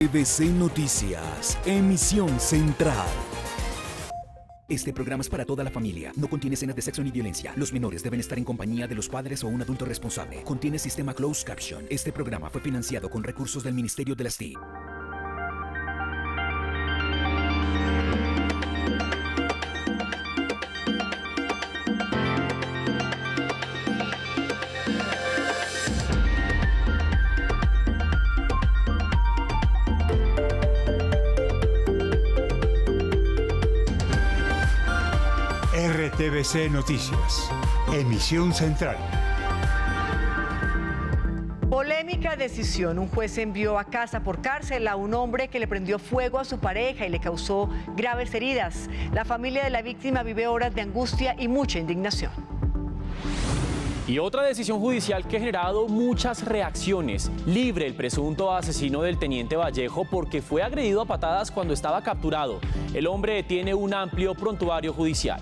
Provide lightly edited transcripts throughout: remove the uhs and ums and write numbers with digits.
RTVC Noticias, emisión central. Este programa es para toda la familia. No contiene escenas de sexo ni violencia. Los menores deben estar en compañía de los padres o un adulto responsable. Contiene sistema closed caption. Este programa fue financiado con recursos del Ministerio de las TIC. RTVC Noticias, emisión central. Polémica decisión. Un juez envió a casa por cárcel a un hombre que le prendió fuego a su pareja y le causó graves heridas. La familia de la víctima vive horas de angustia y mucha indignación. Y otra decisión judicial que ha generado muchas reacciones. Libre el presunto asesino del teniente Vallejo porque fue agredido a patadas cuando estaba capturado. El hombre tiene un amplio prontuario judicial.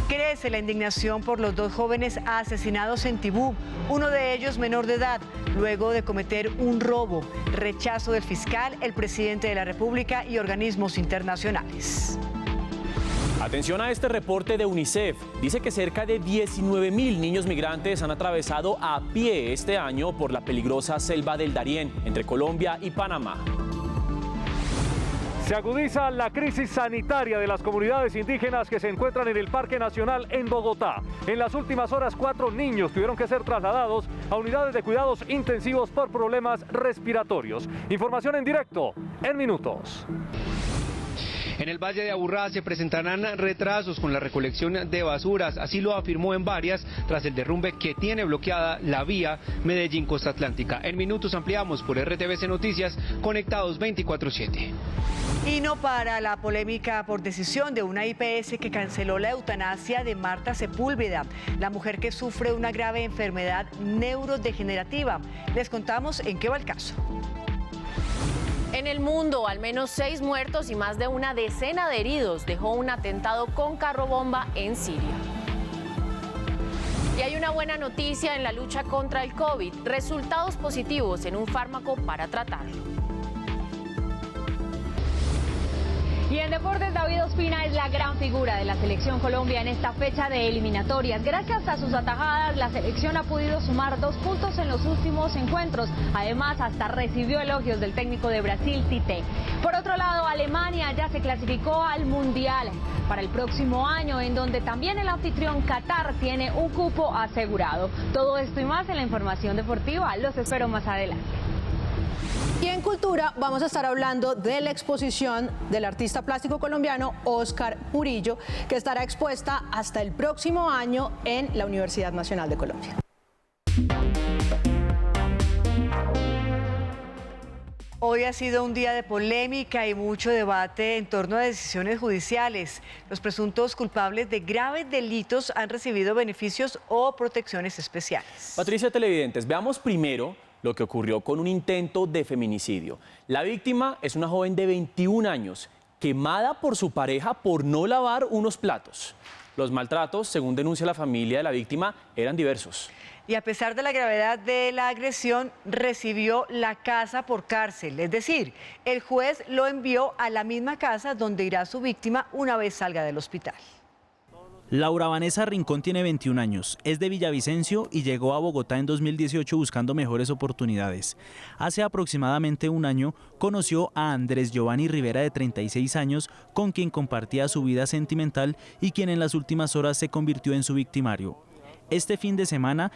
Crece la indignación por los dos jóvenes asesinados en Tibú, uno de ellos menor de edad, luego de cometer un robo. Rechazo del fiscal, el presidente de la República y organismos internacionales. Atención a este reporte de UNICEF. Dice que cerca de 19.000 niños migrantes han atravesado a pie este año por la peligrosa selva del Darién, entre Colombia y Panamá. Se agudiza la crisis sanitaria de las comunidades indígenas que se encuentran en el Parque Nacional en Bogotá. En las últimas horas, 4 niños tuvieron que ser trasladados a unidades de cuidados intensivos por problemas respiratorios. Información en directo, en minutos. En el Valle de Aburrá se presentarán retrasos con la recolección de basuras, así lo afirmó en varias tras el derrumbe que tiene bloqueada la vía Medellín-Costa Atlántica. En minutos ampliamos por RTVC Noticias, conectados 24/7. Y no para la polémica por decisión de una IPS que canceló la eutanasia de Marta Sepúlveda, la mujer que sufre una grave enfermedad neurodegenerativa. Les contamos en qué va el caso. En el mundo, al menos 6 muertos y más de una decena de heridos dejó un atentado con carro bomba en Siria. Y hay una buena noticia en la lucha contra el COVID, resultados positivos en un fármaco para tratarlo. Y en deportes, David Ospina es la gran figura de la selección Colombia en esta fecha de eliminatorias. Gracias a sus atajadas, la selección ha podido sumar 2 puntos en los últimos encuentros. Además, hasta recibió elogios del técnico de Brasil, Tite. Por otro lado, Alemania ya se clasificó al Mundial para el próximo año, en donde también el anfitrión Qatar tiene un cupo asegurado. Todo esto y más en la información deportiva. Los espero más adelante. Y en Cultura vamos a estar hablando de la exposición del artista plástico colombiano Oscar Murillo, que estará expuesta hasta el próximo año en la Universidad Nacional de Colombia. Hoy ha sido un día de polémica y mucho debate en torno a decisiones judiciales. Los presuntos culpables de graves delitos han recibido beneficios o protecciones especiales. Patricia, televidentes, veamos primero lo que ocurrió con un intento de feminicidio. La víctima es una joven de 21 años, quemada por su pareja por no lavar unos platos. Los maltratos, según denuncia la familia de la víctima, eran diversos. Y a pesar de la gravedad de la agresión, recibió la casa por cárcel. Es decir, el juez lo envió a la misma casa donde irá su víctima una vez salga del hospital. Laura Vanessa Rincón tiene 21 años, es de Villavicencio y llegó a Bogotá en 2018 buscando mejores oportunidades. Hace aproximadamente un año conoció a Andrés Giovanni Rivera, de 36 años, con quien compartía su vida sentimental y quien en las últimas horas se convirtió en su victimario. Este fin de semana,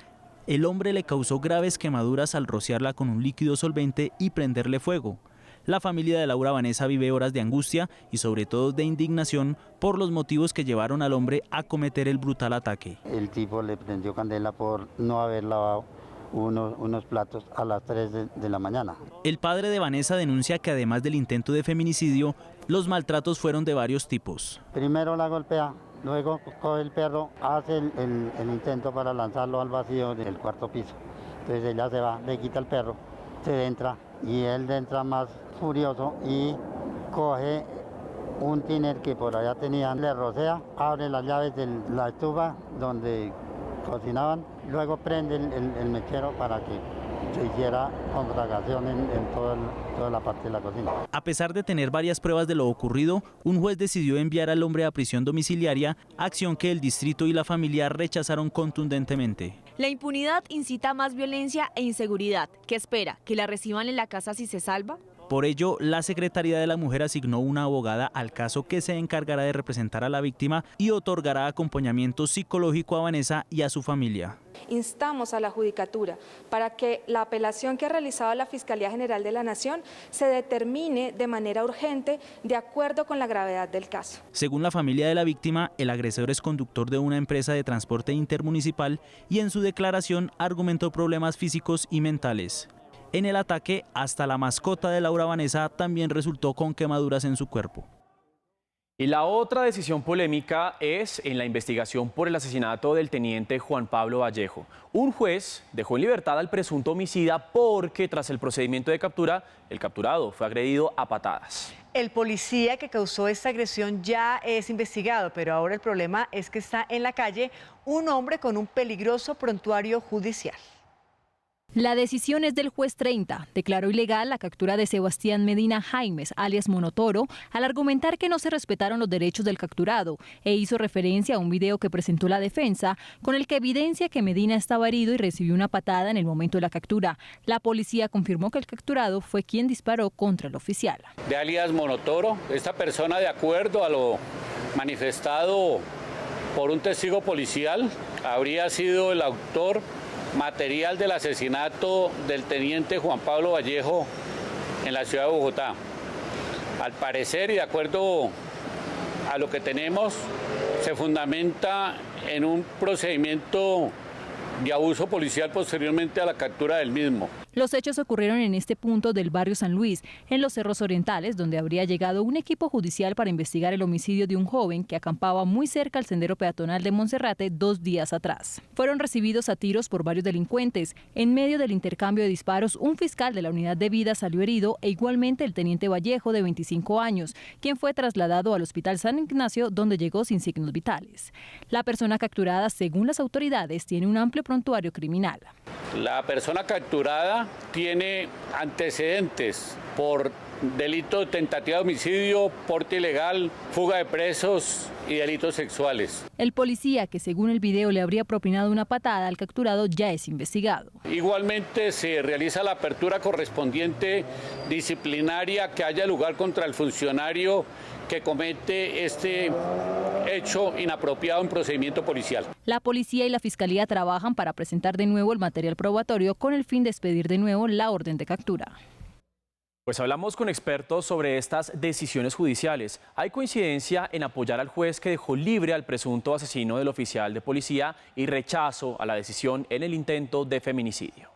el hombre le causó graves quemaduras al rociarla con un líquido solvente y prenderle fuego. La familia de Laura Vanessa vive horas de angustia y sobre todo de indignación por los motivos que llevaron al hombre a cometer el brutal ataque. El tipo le prendió candela por no haber lavado unos platos a las 3 de la mañana. El padre de Vanessa denuncia que además del intento de feminicidio, los maltratos fueron de varios tipos. Primero la golpea, luego coge el perro, hace el intento para lanzarlo al vacío del 4º piso. Entonces ella se va, le quita el perro, se entra y él entra más furioso y coge un tiner que por allá tenían, le rocea, abre las llaves de la estufa donde cocinaban, luego prende el mechero para que se hiciera conflagración en toda la parte de la cocina. A pesar de tener varias pruebas de lo ocurrido, un juez decidió enviar al hombre a prisión domiciliaria, acción que el distrito y la familia rechazaron contundentemente. La impunidad incita a más violencia e inseguridad. ¿Qué espera? ¿Que la reciban en la casa si se salva? Por ello, la Secretaría de la Mujer asignó una abogada al caso que se encargará de representar a la víctima y otorgará acompañamiento psicológico a Vanessa y a su familia. Instamos a la Judicatura para que la apelación que ha realizado la Fiscalía General de la Nación se determine de manera urgente de acuerdo con la gravedad del caso. Según la familia de la víctima, el agresor es conductor de una empresa de transporte intermunicipal y en su declaración argumentó problemas físicos y mentales. En el ataque, hasta la mascota de Laura Vanessa también resultó con quemaduras en su cuerpo. Y la otra decisión polémica es en la investigación por el asesinato del teniente Juan Pablo Vallejo. Un juez dejó en libertad al presunto homicida porque tras el procedimiento de captura, el capturado fue agredido a patadas. El policía que causó esta agresión ya es investigado, pero ahora el problema es que está en la calle un hombre con un peligroso prontuario judicial. La decisión es del juez 30. Declaró ilegal la captura de Sebastián Medina Jaimes, alias Monotoro, al argumentar que no se respetaron los derechos del capturado e hizo referencia a un video que presentó la defensa con el que evidencia que Medina estaba herido y recibió una patada en el momento de la captura. La policía confirmó que el capturado fue quien disparó contra el oficial. De alias Monotoro, esta persona, de acuerdo a lo manifestado por un testigo policial, habría sido el autor material del asesinato del teniente Juan Pablo Vallejo en la ciudad de Bogotá. Al parecer y de acuerdo a lo que tenemos, se fundamenta en un procedimiento de abuso policial posteriormente a la captura del mismo. Los hechos ocurrieron en este punto del barrio San Luis, en los Cerros Orientales, donde habría llegado un equipo judicial para investigar el homicidio de un joven que acampaba muy cerca al sendero peatonal de Monserrate 2 días atrás. Fueron recibidos a tiros por varios delincuentes. En medio del intercambio de disparos, un fiscal de la unidad de vida salió herido e igualmente el teniente Vallejo, de 25 años, quien fue trasladado al Hospital San Ignacio, donde llegó sin signos vitales. La persona capturada, según las autoridades, tiene un amplio prontuario criminal. La persona capturada tiene antecedentes por delito de tentativa de homicidio, porte ilegal, fuga de presos y delitos sexuales. El policía, que según el video le habría propinado una patada al capturado, ya es investigado. Igualmente se realiza la apertura correspondiente disciplinaria que haya lugar contra el funcionario que comete este hecho inapropiado en procedimiento policial. La policía y la fiscalía trabajan para presentar de nuevo el material probatorio con el fin de expedir de nuevo la orden de captura. Pues hablamos con expertos sobre estas decisiones judiciales. Hay coincidencia en apoyar al juez que dejó libre al presunto asesino del oficial de policía y rechazo a la decisión en el intento de feminicidio.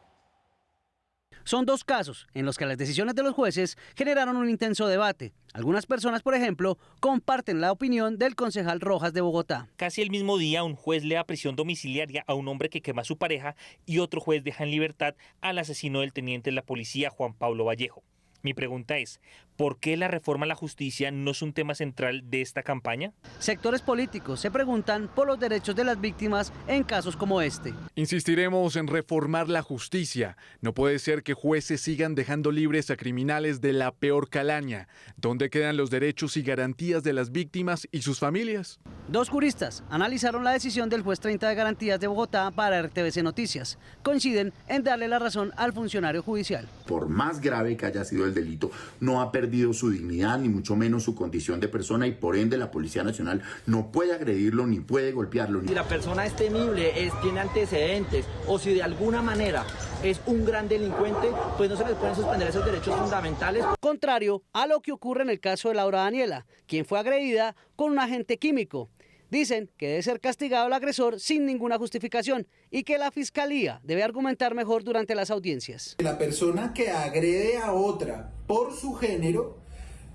Son dos casos en los que las decisiones de los jueces generaron un intenso debate. Algunas personas, por ejemplo, comparten la opinión del concejal Rojas de Bogotá. Casi el mismo día, un juez le da prisión domiciliaria a un hombre que quema a su pareja y otro juez deja en libertad al asesino del teniente de la policía, Juan Pablo Vallejo. Mi pregunta es, ¿por qué la reforma a la justicia no es un tema central de esta campaña? Sectores políticos se preguntan por los derechos de las víctimas en casos como este. Insistiremos en reformar la justicia. No puede ser que jueces sigan dejando libres a criminales de la peor calaña. ¿Dónde quedan los derechos y garantías de las víctimas y sus familias? Dos juristas analizaron la decisión del juez 30 de Garantías de Bogotá para RTVC Noticias. Coinciden en darle la razón al funcionario judicial. Por más grave que haya sido el delito, no ha perdido su dignidad, ni mucho menos su condición de persona, y por ende la Policía Nacional no puede agredirlo ni puede golpearlo. Si la persona es temible, tiene antecedentes, o si de alguna manera es un gran delincuente, pues no se les pueden suspender esos derechos fundamentales. Contrario a lo que ocurre en el caso de Laura Daniela, quien fue agredida con un agente químico. Dicen que debe ser castigado el agresor sin ninguna justificación y que la fiscalía debe argumentar mejor durante las audiencias. La persona que agrede a otra por su género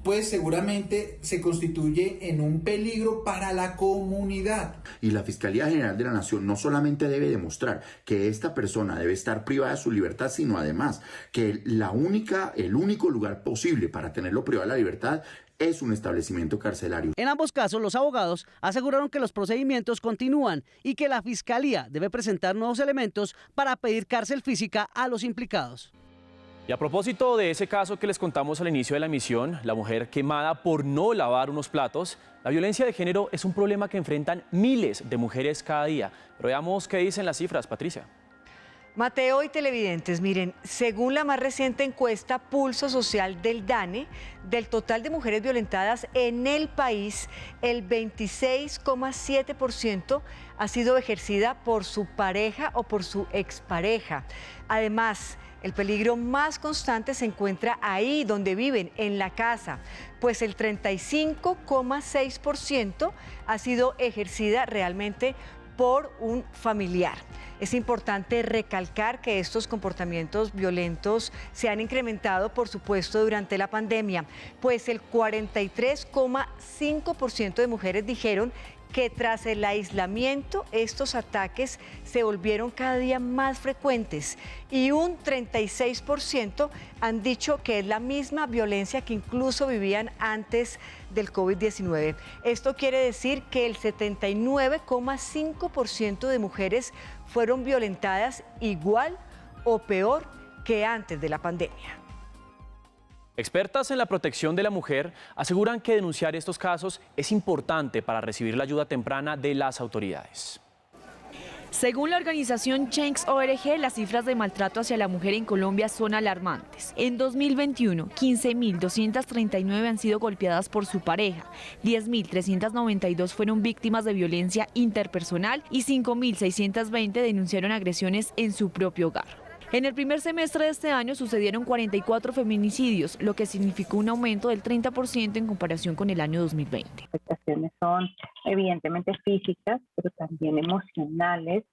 pues seguramente se constituye en un peligro para la comunidad. Y la Fiscalía General de la Nación no solamente debe demostrar que esta persona debe estar privada de su libertad, sino además que el único lugar posible para tenerlo privado de la libertad es un establecimiento carcelario. En ambos casos, los abogados aseguraron que los procedimientos continúan y que la Fiscalía debe presentar nuevos elementos para pedir cárcel física a los implicados. Y a propósito de ese caso que les contamos al inicio de la emisión, la mujer quemada por no lavar unos platos, la violencia de género es un problema que enfrentan miles de mujeres cada día. Pero veamos qué dicen las cifras, Patricia. Mateo y televidentes, miren, según la más reciente encuesta Pulso Social del DANE, del total de mujeres violentadas en el país, el 26,7% ha sido ejercida por su pareja o por su expareja. Además, el peligro más constante se encuentra ahí donde viven, en la casa, pues el 35,6% ha sido ejercida realmente por un familiar. Es importante recalcar que estos comportamientos violentos se han incrementado, por supuesto, durante la pandemia, pues el 43,5% de mujeres dijeron que tras el aislamiento estos ataques se volvieron cada día más frecuentes y un 36% han dicho que es la misma violencia que incluso vivían antes del COVID-19. Esto quiere decir que el 79,5% de mujeres fueron violentadas igual o peor que antes de la pandemia. Expertas en la protección de la mujer aseguran que denunciar estos casos es importante para recibir la ayuda temprana de las autoridades. Según la organización Change.org, las cifras de maltrato hacia la mujer en Colombia son alarmantes. En 2021, 15.239 han sido golpeadas por su pareja, 10.392 fueron víctimas de violencia interpersonal y 5.620 denunciaron agresiones en su propio hogar. En el primer semestre de este año sucedieron 44 feminicidios, lo que significó un aumento del 30% en comparación con el año 2020. Las afectaciones son evidentemente físicas, pero también emocionales.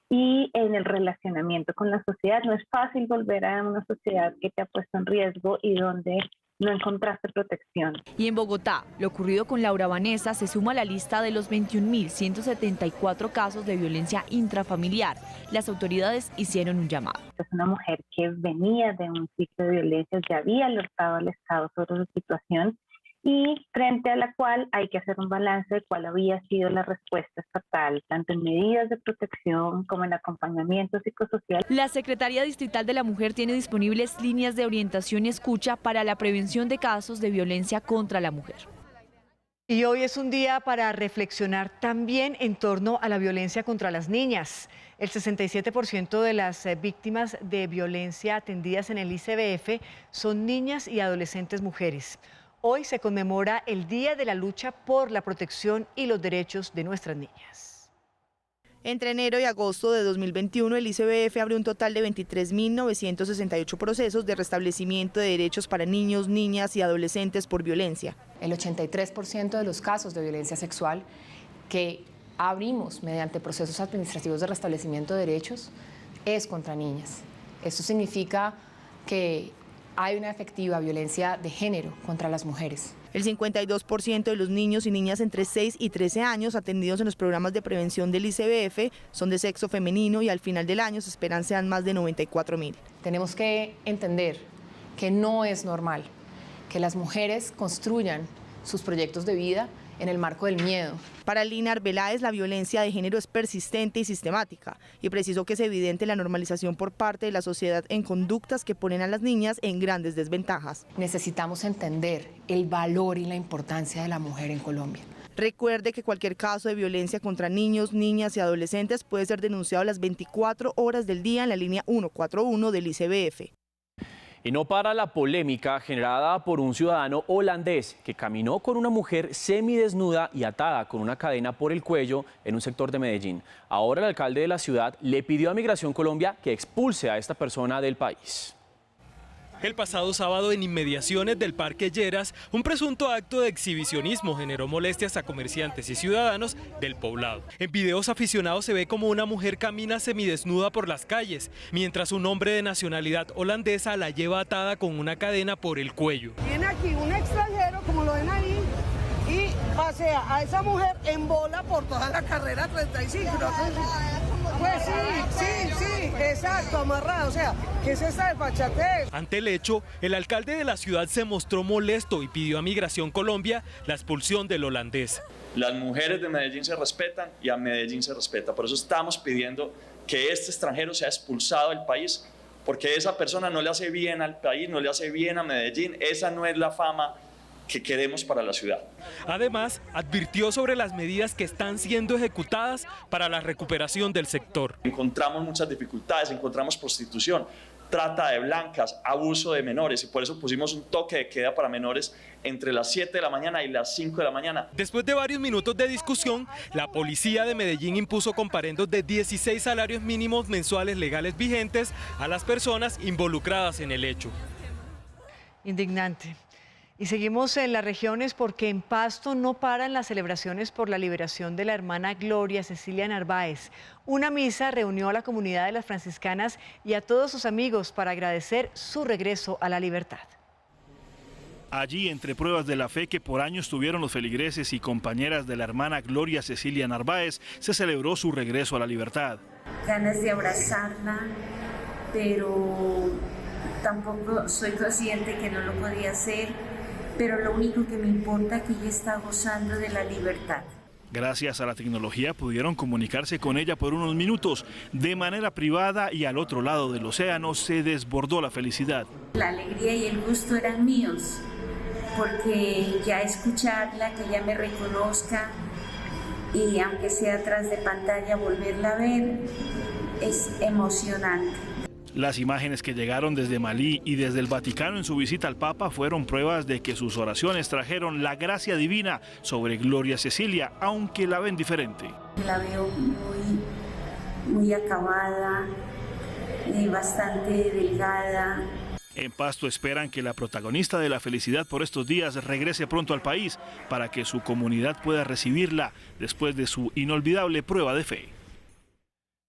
Y en el relacionamiento con la sociedad, no es fácil volver a una sociedad que te ha puesto en riesgo y donde no encontraste protección. Y en Bogotá, lo ocurrido con Laura Vanessa se suma a la lista de los 21.174 casos de violencia intrafamiliar. Las autoridades hicieron un llamado. Es una mujer que venía de un ciclo de violencia, ya había alertado al Estado sobre su situación y frente a la cual hay que hacer un balance de cuál había sido la respuesta estatal, tanto en medidas de protección como en acompañamiento psicosocial. La Secretaría Distrital de la Mujer tiene disponibles líneas de orientación y escucha para la prevención de casos de violencia contra la mujer. Y hoy es un día para reflexionar también en torno a la violencia contra las niñas. El 67% de las víctimas de violencia atendidas en el ICBF son niñas y adolescentes mujeres. Hoy se conmemora el Día de la Lucha por la Protección y los Derechos de nuestras niñas. Entre enero y agosto de 2021, el ICBF abrió un total de 23.968 procesos de restablecimiento de derechos para niños, niñas y adolescentes por violencia. El 83% de los casos de violencia sexual que abrimos mediante procesos administrativos de restablecimiento de derechos es contra niñas. Esto significa que hay una efectiva violencia de género contra las mujeres. El 52% de los niños y niñas entre 6 y 13 años atendidos en los programas de prevención del ICBF son de sexo femenino y al final del año se esperan sean más de 94.000. Tenemos que entender que no es normal que las mujeres construyan sus proyectos de vida en el marco del miedo. Para Lina Arbeláez, la violencia de género es persistente y sistemática y precisó que es evidente la normalización por parte de la sociedad en conductas que ponen a las niñas en grandes desventajas. Necesitamos entender el valor y la importancia de la mujer en Colombia. Recuerde que cualquier caso de violencia contra niños, niñas y adolescentes puede ser denunciado a las 24 horas del día en la línea 141 del ICBF. Y no para la polémica generada por un ciudadano holandés que caminó con una mujer semidesnuda y atada con una cadena por el cuello en un sector de Medellín. Ahora el alcalde de la ciudad le pidió a Migración Colombia que expulse a esta persona del país. El pasado sábado, en inmediaciones del Parque Lleras, un presunto acto de exhibicionismo generó molestias a comerciantes y ciudadanos del poblado. En videos aficionados se ve como una mujer camina semidesnuda por las calles, mientras un hombre de nacionalidad holandesa la lleva atada con una cadena por el cuello. Viene aquí un extranjero, como lo ven ahí, y pasea a esa mujer en bola por toda la carrera 35. Pues sí, exacto, amarrado. O sea, ¿qué es esta desfachatez? Ante el hecho, el alcalde de la ciudad se mostró molesto y pidió a Migración Colombia la expulsión del holandés. Las mujeres de Medellín se respetan y a Medellín se respeta. Por eso estamos pidiendo que este extranjero sea expulsado del país, porque esa persona no le hace bien al país, no le hace bien a Medellín. Esa no es la fama que queremos para la ciudad. Además, advirtió sobre las medidas que están siendo ejecutadas para la recuperación del sector. Encontramos muchas dificultades, encontramos prostitución, trata de blancas, abuso de menores, y por eso pusimos un toque de queda para menores entre las 7 de la mañana y las 5 de la mañana. Después de varios minutos de discusión, la policía de Medellín impuso comparendos de 16 salarios mínimos mensuales legales vigentes a las personas involucradas en el hecho. Indignante. Y seguimos en las regiones porque en Pasto no paran las celebraciones por la liberación de la hermana Gloria Cecilia Narváez. Una misa reunió a la comunidad de las franciscanas y a todos sus amigos para agradecer su regreso a la libertad. Allí, entre pruebas de la fe que por años tuvieron los feligreses y compañeras de la hermana Gloria Cecilia Narváez, se celebró su regreso a la libertad. Ganas de abrazarla, pero tampoco soy consciente que no lo podía hacer. Pero lo único que me importa es que ella está gozando de la libertad. Gracias a la tecnología pudieron comunicarse con ella por unos minutos de manera privada y al otro lado del océano se desbordó la felicidad. La alegría y el gusto eran míos, porque ya escucharla, que ella me reconozca y aunque sea atrás de pantalla volverla a ver, es emocionante. Las imágenes que llegaron desde Malí y desde el Vaticano en su visita al Papa fueron pruebas de que sus oraciones trajeron la gracia divina sobre Gloria Cecilia, aunque la ven diferente. La veo muy acabada, bastante delgada. En Pasto esperan que la protagonista de la felicidad por estos días regrese pronto al país para que su comunidad pueda recibirla después de su inolvidable prueba de fe.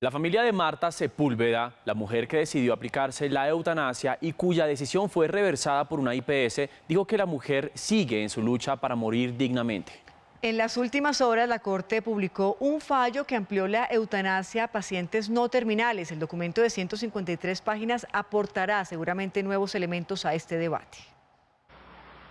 La familia de Marta Sepúlveda, la mujer que decidió aplicarse la eutanasia y cuya decisión fue reversada por una IPS, dijo que la mujer sigue en su lucha para morir dignamente. En las últimas horas, la Corte publicó un fallo que amplió la eutanasia a pacientes no terminales. El documento de 153 páginas aportará seguramente nuevos elementos a este debate.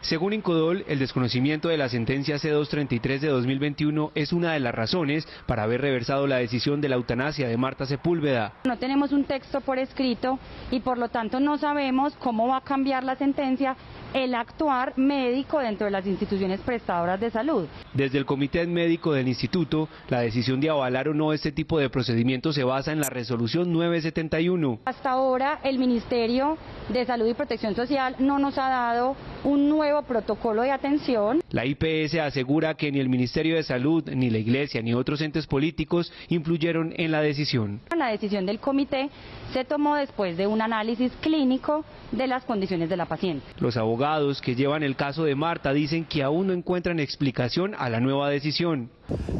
Según Incodol, el desconocimiento de la sentencia C-233 de 2021 es una de las razones para haber reversado la decisión de la eutanasia de Marta Sepúlveda. No tenemos un texto por escrito y por lo tanto no sabemos cómo va a cambiar la sentencia el actuar médico dentro de las instituciones prestadoras de salud. Desde el Comité Médico del Instituto, la decisión de avalar o no este tipo de procedimientos se basa en la resolución 971. Hasta ahora el Ministerio de Salud y Protección Social no nos ha dado un nuevo protocolo de atención. La IPS asegura que ni el Ministerio de Salud, ni la Iglesia, ni otros entes políticos influyeron en la decisión. La decisión del comité se tomó después de un análisis clínico de las condiciones de la paciente. Los abogados que llevan el caso de Marta dicen que aún no encuentran explicación a la nueva decisión.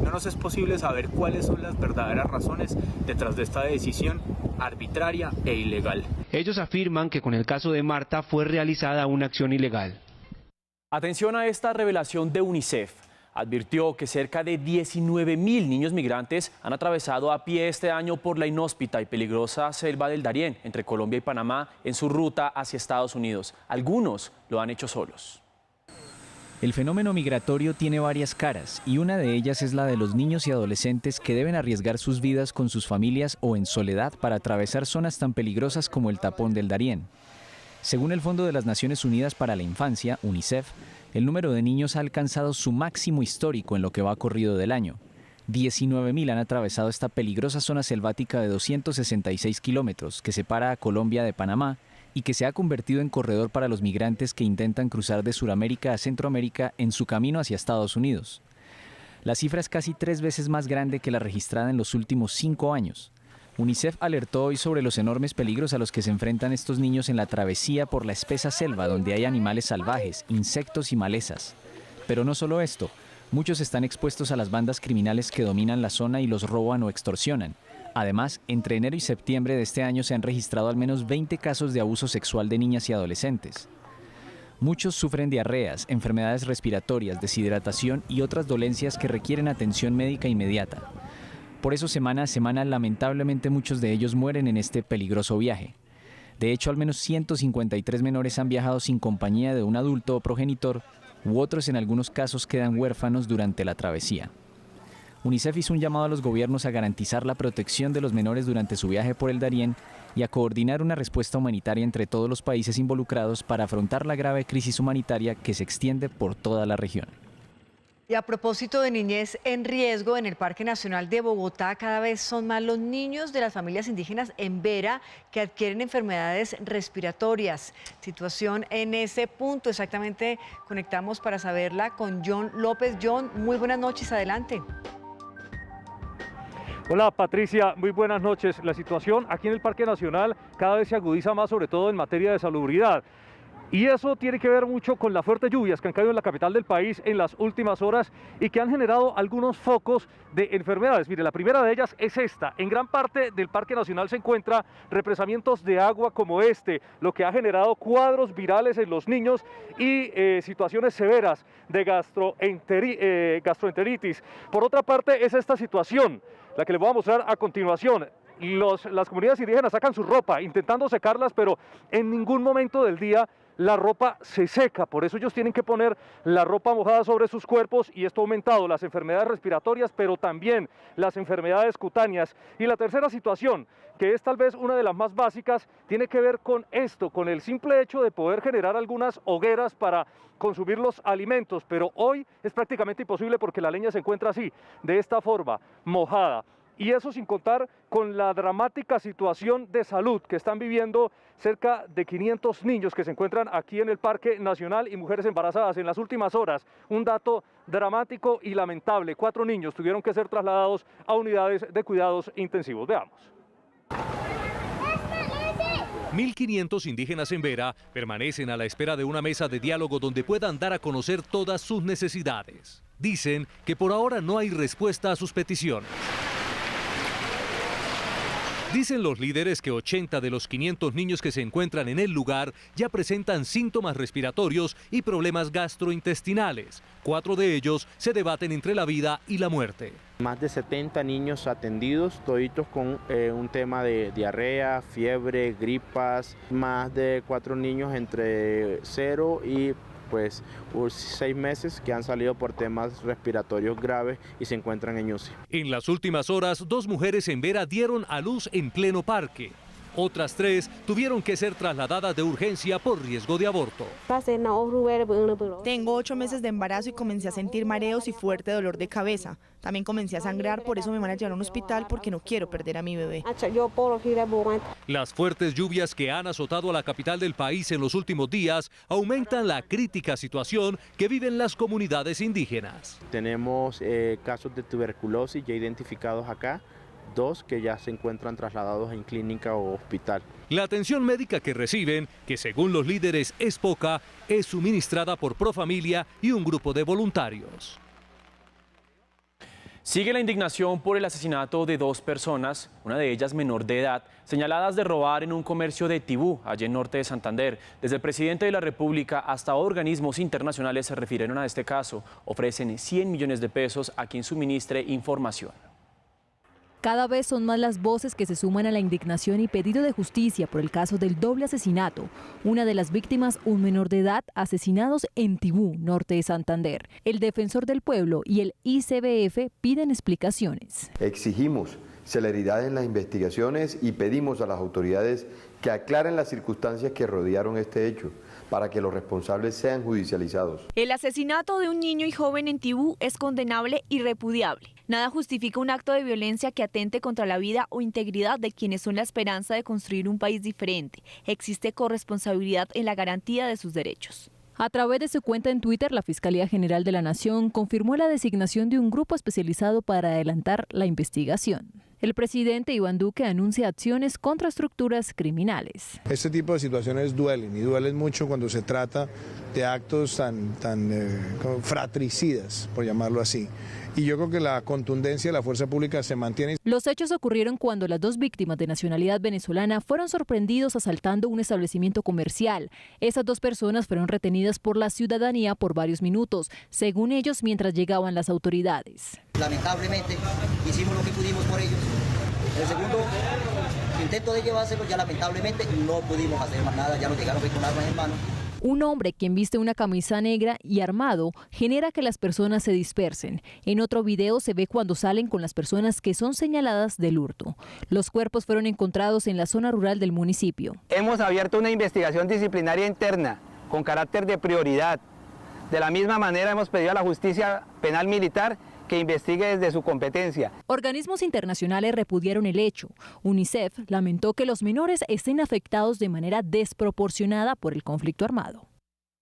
No nos es posible saber cuáles son las verdaderas razones detrás de esta decisión arbitraria e ilegal. Ellos afirman que con el caso de Marta fue realizada una acción ilegal. Atención a esta revelación de UNICEF. Advirtió que cerca de 19.000 niños migrantes han atravesado a pie este año por la inhóspita y peligrosa selva del Darién, entre Colombia y Panamá, en su ruta hacia Estados Unidos. Algunos lo han hecho solos. El fenómeno migratorio tiene varias caras y una de ellas es la de los niños y adolescentes que deben arriesgar sus vidas con sus familias o en soledad para atravesar zonas tan peligrosas como el tapón del Darién. Según el Fondo de las Naciones Unidas para la Infancia, UNICEF, el número de niños ha alcanzado su máximo histórico en lo que va corrido del año. 19.000 han atravesado esta peligrosa zona selvática de 266 kilómetros que separa a Colombia de Panamá y que se ha convertido en corredor para los migrantes que intentan cruzar de Sudamérica a Centroamérica en su camino hacia Estados Unidos. La cifra es casi 3 veces más grande que la registrada en los últimos 5 años. UNICEF alertó hoy sobre los enormes peligros a los que se enfrentan estos niños en la travesía por la espesa selva donde hay animales salvajes, insectos y malezas. Pero no solo esto, muchos están expuestos a las bandas criminales que dominan la zona y los roban o extorsionan. Además, entre enero y septiembre de este año se han registrado al menos 20 casos de abuso sexual de niñas y adolescentes. Muchos sufren diarreas, enfermedades respiratorias, deshidratación y otras dolencias que requieren atención médica inmediata. Por eso, semana a semana, lamentablemente muchos de ellos mueren en este peligroso viaje. De hecho, al menos 153 menores han viajado sin compañía de un adulto o progenitor, u otros en algunos casos quedan huérfanos durante la travesía. UNICEF hizo un llamado a los gobiernos a garantizar la protección de los menores durante su viaje por el Darién y a coordinar una respuesta humanitaria entre todos los países involucrados para afrontar la grave crisis humanitaria que se extiende por toda la región. Y a propósito de niñez en riesgo, en el Parque Nacional de Bogotá cada vez son más los niños de las familias indígenas en Vera que adquieren enfermedades respiratorias. Situación en ese punto, exactamente conectamos para saberla con John López. John, muy buenas noches, adelante. Hola Patricia, muy buenas noches. La situación aquí en el Parque Nacional cada vez se agudiza más, sobre todo en materia de salubridad. Y eso tiene que ver mucho con las fuertes lluvias que han caído en la capital del país en las últimas horas y que han generado algunos focos de enfermedades. Mire, la primera de ellas es esta. En gran parte del Parque Nacional se encuentran represamientos de agua como este, lo que ha generado cuadros virales en los niños y situaciones severas de gastroenteritis. Por otra parte, es esta situación, la que les voy a mostrar a continuación. Las comunidades indígenas sacan su ropa intentando secarlas, pero en ningún momento del día la ropa se seca, por eso ellos tienen que poner la ropa mojada sobre sus cuerpos y esto ha aumentado las enfermedades respiratorias, pero también las enfermedades cutáneas. Y la tercera situación, que es tal vez una de las más básicas, tiene que ver con esto, con el simple hecho de poder generar algunas hogueras para consumir los alimentos, pero hoy es prácticamente imposible porque la leña se encuentra así, de esta forma, mojada. Y eso sin contar con la dramática situación de salud que están viviendo cerca de 500 niños que se encuentran aquí en el Parque Nacional y mujeres embarazadas en las últimas horas. Un dato dramático y lamentable. 4 niños tuvieron que ser trasladados a unidades de cuidados intensivos. Veamos. 1.500 indígenas en Vera permanecen a la espera de una mesa de diálogo donde puedan dar a conocer todas sus necesidades. Dicen que por ahora no hay respuesta a sus peticiones. Dicen los líderes que 80 de los 500 niños que se encuentran en el lugar ya presentan síntomas respiratorios y problemas gastrointestinales. 4 de ellos se debaten entre la vida y la muerte. Más de 70 niños atendidos, toditos con un tema de diarrea, fiebre, gripas. Más de 4 niños entre 0 y 6 meses que han salido por temas respiratorios graves y se encuentran en UCI. En las últimas horas, 2 mujeres en Vera dieron a luz en pleno parque. Otras 3 tuvieron que ser trasladadas de urgencia por riesgo de aborto. Tengo 8 meses de embarazo y comencé a sentir mareos y fuerte dolor de cabeza. También comencé a sangrar, por eso me van a llevar a un hospital porque no quiero perder a mi bebé. Las fuertes lluvias que han azotado a la capital del país en los últimos días aumentan la crítica situación que viven las comunidades indígenas. Tenemos casos de tuberculosis ya identificados acá. 2 que ya se encuentran trasladados en clínica o hospital. La atención médica que reciben, que según los líderes es poca, es suministrada por Profamilia y un grupo de voluntarios. Sigue la indignación por el asesinato de 2 personas, una de ellas menor de edad, señaladas de robar en un comercio de Tibú, allá en norte de Santander. Desde el presidente de la República hasta organismos internacionales se refirieron a este caso. Ofrecen 100 millones de pesos a quien suministre información. Cada vez son más las voces que se suman a la indignación y pedido de justicia por el caso del doble asesinato. Una de las víctimas, un menor de edad, asesinados en Tibú, norte de Santander. El Defensor del Pueblo y el ICBF piden explicaciones. Exigimos celeridad en las investigaciones y pedimos a las autoridades que aclaren las circunstancias que rodearon este hecho, para que los responsables sean judicializados. El asesinato de un niño y joven en Tibú es condenable y repudiable. Nada justifica un acto de violencia que atente contra la vida o integridad de quienes son la esperanza de construir un país diferente. Existe corresponsabilidad en la garantía de sus derechos. A través de su cuenta en Twitter, la Fiscalía General de la Nación confirmó la designación de un grupo especializado para adelantar la investigación. El presidente Iván Duque anuncia acciones contra estructuras criminales. Este tipo de situaciones duelen y duelen mucho cuando se trata de actos tan fratricidas, por llamarlo así. Y yo creo que la contundencia de la fuerza pública se mantiene. Los hechos ocurrieron cuando las dos víctimas de nacionalidad venezolana fueron sorprendidos asaltando un establecimiento comercial. Esas dos personas fueron retenidas por la ciudadanía por varios minutos, según ellos, mientras llegaban las autoridades. Lamentablemente hicimos lo que pudimos por ellos. El segundo intento de llevárselos, ya lamentablemente no pudimos hacer más nada, ya nos llegaron con armas en mano. Un hombre quien viste una camisa negra y armado genera que las personas se dispersen. En otro video se ve cuando salen con las personas que son señaladas del hurto. Los cuerpos fueron encontrados en la zona rural del municipio. Hemos abierto una investigación disciplinaria interna con carácter de prioridad. De la misma manera hemos pedido a la justicia penal militar que investigue desde su competencia. Organismos internacionales repudiaron el hecho. UNICEF lamentó que los menores estén afectados de manera desproporcionada por el conflicto armado.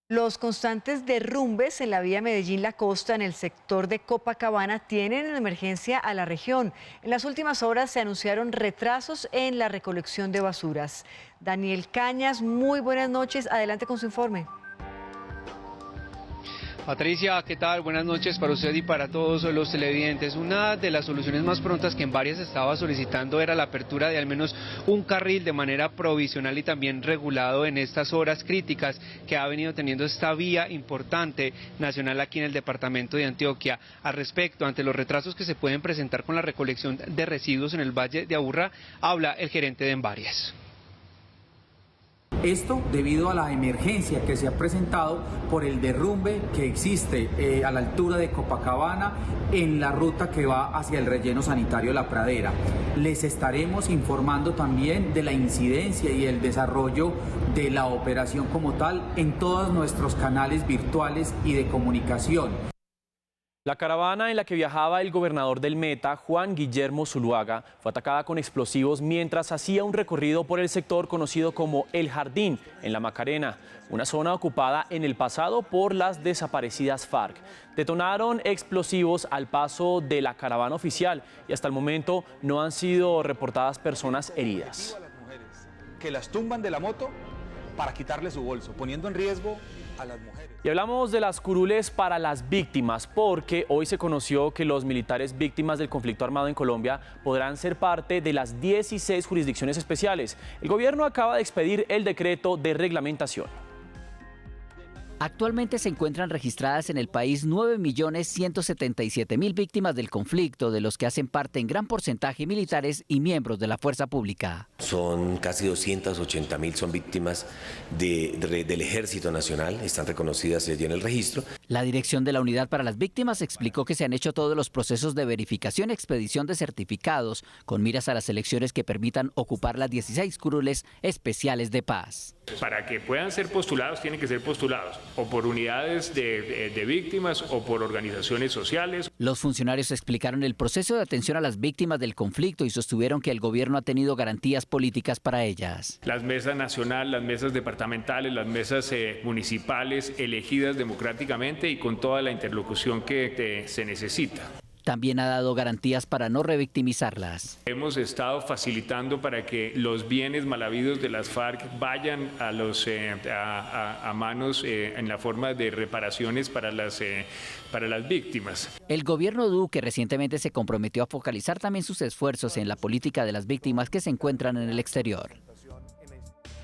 Los constantes derrumbes en la vía Medellín-La Costa, en el sector de Copacabana, tienen en emergencia a la región. En las últimas horas se anunciaron retrasos en la recolección de basuras. Daniel Cañas, muy buenas noches. Adelante con su informe. Patricia, ¿qué tal? Buenas noches para usted y para todos los televidentes. Una de las soluciones más prontas que en varias estaba solicitando era la apertura de al menos un carril de manera provisional y también regulado en estas horas críticas que ha venido teniendo esta vía importante nacional aquí en el departamento de Antioquia. Al respecto, ante los retrasos que se pueden presentar con la recolección de residuos en el Valle de Aburrá, habla el gerente de Envarias. Esto debido a la emergencia que se ha presentado por el derrumbe que existe a la altura de Copacabana en la ruta que va hacia el relleno sanitario La Pradera. Les estaremos informando también de la incidencia y el desarrollo de la operación como tal en todos nuestros canales virtuales y de comunicación. La caravana en la que viajaba el gobernador del Meta, Juan Guillermo Zuluaga, fue atacada con explosivos mientras hacía un recorrido por el sector conocido como El Jardín, en La Macarena, una zona ocupada en el pasado por las desaparecidas FARC. Detonaron explosivos al paso de la caravana oficial y hasta el momento no han sido reportadas personas heridas. Que las tumban de la moto para quitarle su bolso, poniendo en riesgo a las mujeres. Y hablamos de las curules para las víctimas, porque hoy se conoció que los militares víctimas del conflicto armado en Colombia podrán ser parte de las 16 jurisdicciones especiales. El gobierno acaba de expedir el decreto de reglamentación. Actualmente se encuentran registradas en el país 9.177.000 víctimas del conflicto, de los que hacen parte en gran porcentaje militares y miembros de la fuerza pública. Son casi 280.000, son víctimas del Ejército Nacional, están reconocidas allí en el registro. La dirección de la Unidad para las Víctimas explicó que se han hecho todos los procesos de verificación y expedición de certificados con miras a las elecciones que permitan ocupar las 16 curules especiales de paz. Para que puedan ser postulados, tienen que ser postulados o por unidades de víctimas o por organizaciones sociales. Los funcionarios explicaron el proceso de atención a las víctimas del conflicto y sostuvieron que el gobierno ha tenido garantías políticas para ellas. Las mesas nacionales, las mesas departamentales, las mesas municipales elegidas democráticamente y con toda la interlocución que se necesita. También ha dado garantías para no revictimizarlas. Hemos estado facilitando para que los bienes mal habidos de las FARC vayan a manos en la forma de reparaciones para las víctimas. El gobierno Duque recientemente se comprometió a focalizar también sus esfuerzos en la política de las víctimas que se encuentran en el exterior.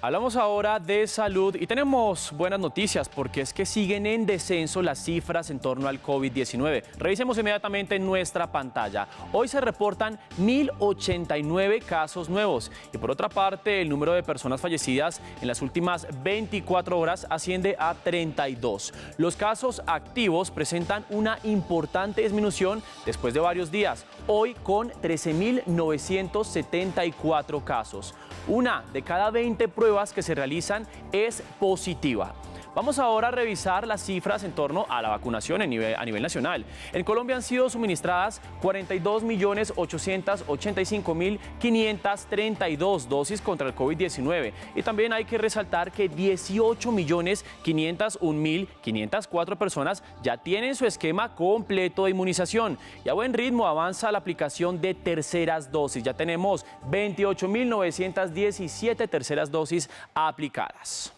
Hablamos ahora de salud y tenemos buenas noticias porque es que siguen en descenso las cifras en torno al COVID-19. Revisemos inmediatamente en nuestra pantalla. Hoy se reportan 1.089 casos nuevos y por otra parte el número de personas fallecidas en las últimas 24 horas asciende a 32. Los casos activos presentan una importante disminución después de varios días, hoy con 13.974 casos. Una de cada 20 pruebas que se realizan es positiva. Vamos ahora a revisar las cifras en torno a la vacunación a nivel nacional. En Colombia han sido suministradas 42.885.532 dosis contra el COVID-19. Y también hay que resaltar que 18.501.504 personas ya tienen su esquema completo de inmunización. Y a buen ritmo avanza la aplicación de terceras dosis. Ya tenemos 28.917 terceras dosis aplicadas.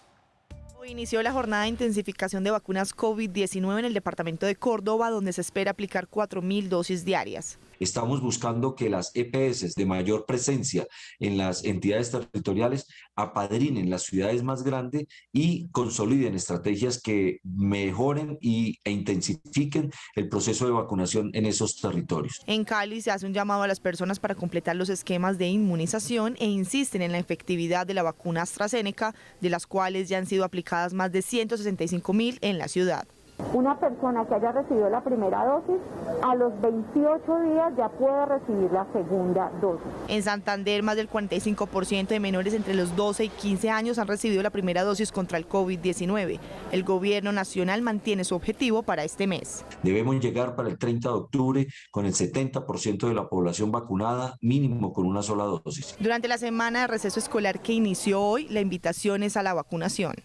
Inició la jornada de intensificación de vacunas COVID-19 en el departamento de Córdoba, donde se espera aplicar 4.000 dosis diarias. Estamos buscando que las EPS de mayor presencia en las entidades territoriales apadrinen las ciudades más grandes y consoliden estrategias que mejoren e intensifiquen el proceso de vacunación en esos territorios. En Cali se hace un llamado a las personas para completar los esquemas de inmunización e insisten en la efectividad de la vacuna AstraZeneca, de las cuales ya han sido aplicadas más de 165.000 en la ciudad. Una persona que haya recibido la primera dosis, a los 28 días ya puede recibir la segunda dosis. En Santander, más del 45% de menores entre los 12 y 15 años han recibido la primera dosis contra el COVID-19. El gobierno nacional mantiene su objetivo para este mes. Debemos llegar para el 30 de octubre con el 70% de la población vacunada, mínimo con una sola dosis. Durante la semana de receso escolar que inició hoy, la invitación es a la vacunación.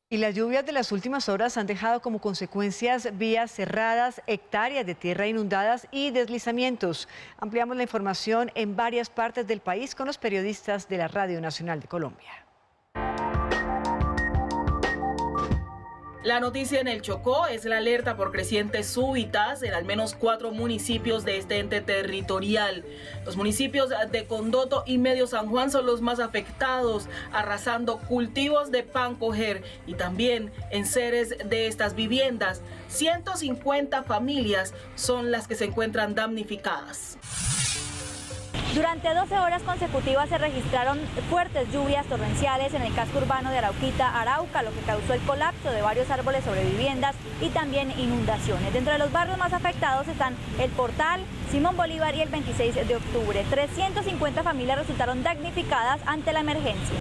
Y las lluvias de las últimas horas han dejado como consecuencias vías cerradas, hectáreas de tierra inundadas y deslizamientos. Ampliamos la información en varias partes del país con los periodistas de la Radio Nacional de Colombia. La noticia en el Chocó es la alerta por crecientes súbitas en al menos 4 municipios de este ente territorial. Los municipios de Condoto y Medio San Juan son los más afectados, arrasando cultivos de pan coger y también enseres de estas viviendas. 150 familias son las que se encuentran damnificadas. Durante 12 horas consecutivas se registraron fuertes lluvias torrenciales en el casco urbano de Arauquita, Arauca, lo que causó el colapso de varios árboles sobre viviendas y también inundaciones. Dentro de los barrios más afectados están El Portal, Simón Bolívar y el 26 de octubre. 350 familias resultaron damnificadas ante la emergencia.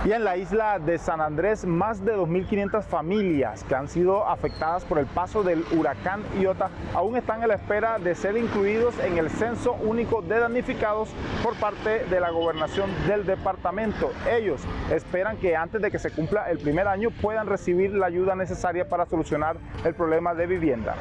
Y en la isla de San Andrés, más de 2.500 familias que han sido afectadas por el paso del huracán Iota aún están a la espera de ser incluidos en el censo único de damnificados por parte de la gobernación del departamento. Ellos esperan que antes de que se cumpla el primer año puedan recibir la ayuda necesaria para solucionar el problema de vivienda.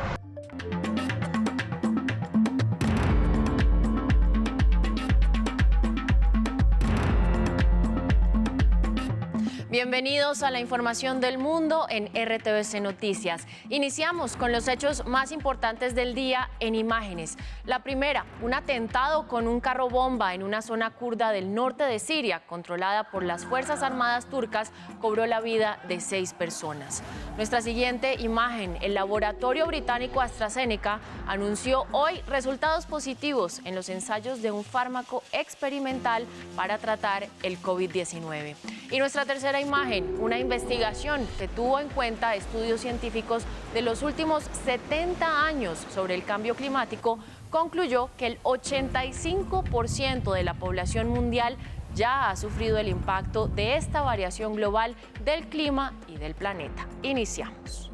Bienvenidos a la información del mundo en RTVC Noticias. Iniciamos con los hechos más importantes del día en imágenes. La primera, un atentado con un carro bomba en una zona kurda del norte de Siria, controlada por las Fuerzas Armadas turcas, cobró la vida de 6 personas. Nuestra siguiente imagen, el laboratorio británico AstraZeneca anunció hoy resultados positivos en los ensayos de un fármaco experimental para tratar el COVID-19. Y nuestra tercera imagen, una investigación que tuvo en cuenta estudios científicos de los últimos 70 años sobre el cambio climático, concluyó que el 85% de la población mundial ya ha sufrido el impacto de esta variación global del clima y del planeta. Iniciamos.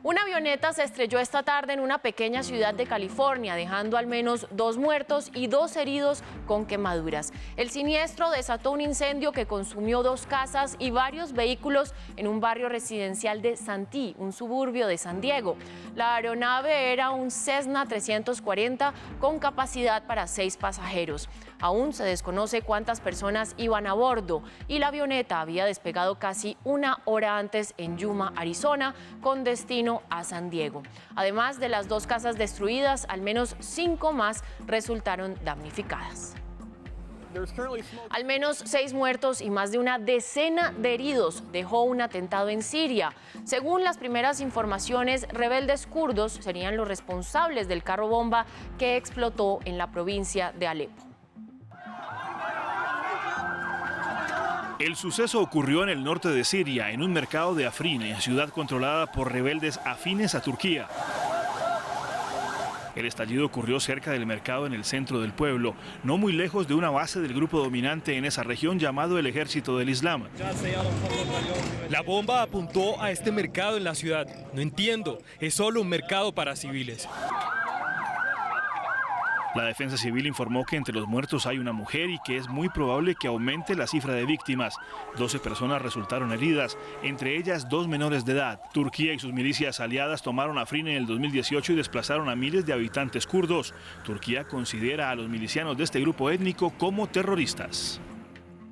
Una avioneta se estrelló esta tarde en una pequeña ciudad de California, dejando al menos 2 muertos y 2 heridos con quemaduras. El siniestro desató un incendio que consumió 2 casas y varios vehículos en un barrio residencial de Santee, un suburbio de San Diego. La aeronave era un Cessna 340 con capacidad para 6 pasajeros. Aún se desconoce cuántas personas iban a bordo y la avioneta había despegado casi 1 hora antes en Yuma, Arizona, con destino a San Diego. Además de las 2 casas destruidas, al menos 5 más resultaron damnificadas. Al menos 6 muertos y más de una decena de heridos dejó un atentado en Siria. Según las primeras informaciones, rebeldes kurdos serían los responsables del carro bomba que explotó en la provincia de Alepo. El suceso ocurrió en el norte de Siria, en un mercado de Afrin, ciudad controlada por rebeldes afines a Turquía. El estallido ocurrió cerca del mercado en el centro del pueblo, no muy lejos de una base del grupo dominante en esa región llamado el Ejército del Islam. La bomba apuntó a este mercado en la ciudad. No entiendo, es solo un mercado para civiles. La Defensa Civil informó que entre los muertos hay una mujer y que es muy probable que aumente la cifra de víctimas. 12 personas resultaron heridas, entre ellas 2 menores de edad. Turquía y sus milicias aliadas tomaron Afrin en el 2018 y desplazaron a miles de habitantes kurdos. Turquía considera a los milicianos de este grupo étnico como terroristas.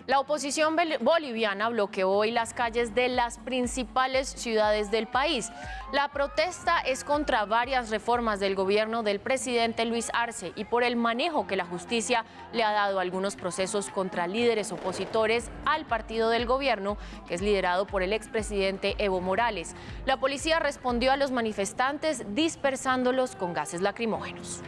La oposición boliviana bloqueó hoy las calles de las principales ciudades del país. La protesta es contra varias reformas del gobierno del presidente Luis Arce y por el manejo que la justicia le ha dado a algunos procesos contra líderes opositores al partido del gobierno, que es liderado por el expresidente Evo Morales. La policía respondió a los manifestantes dispersándolos con gases lacrimógenos.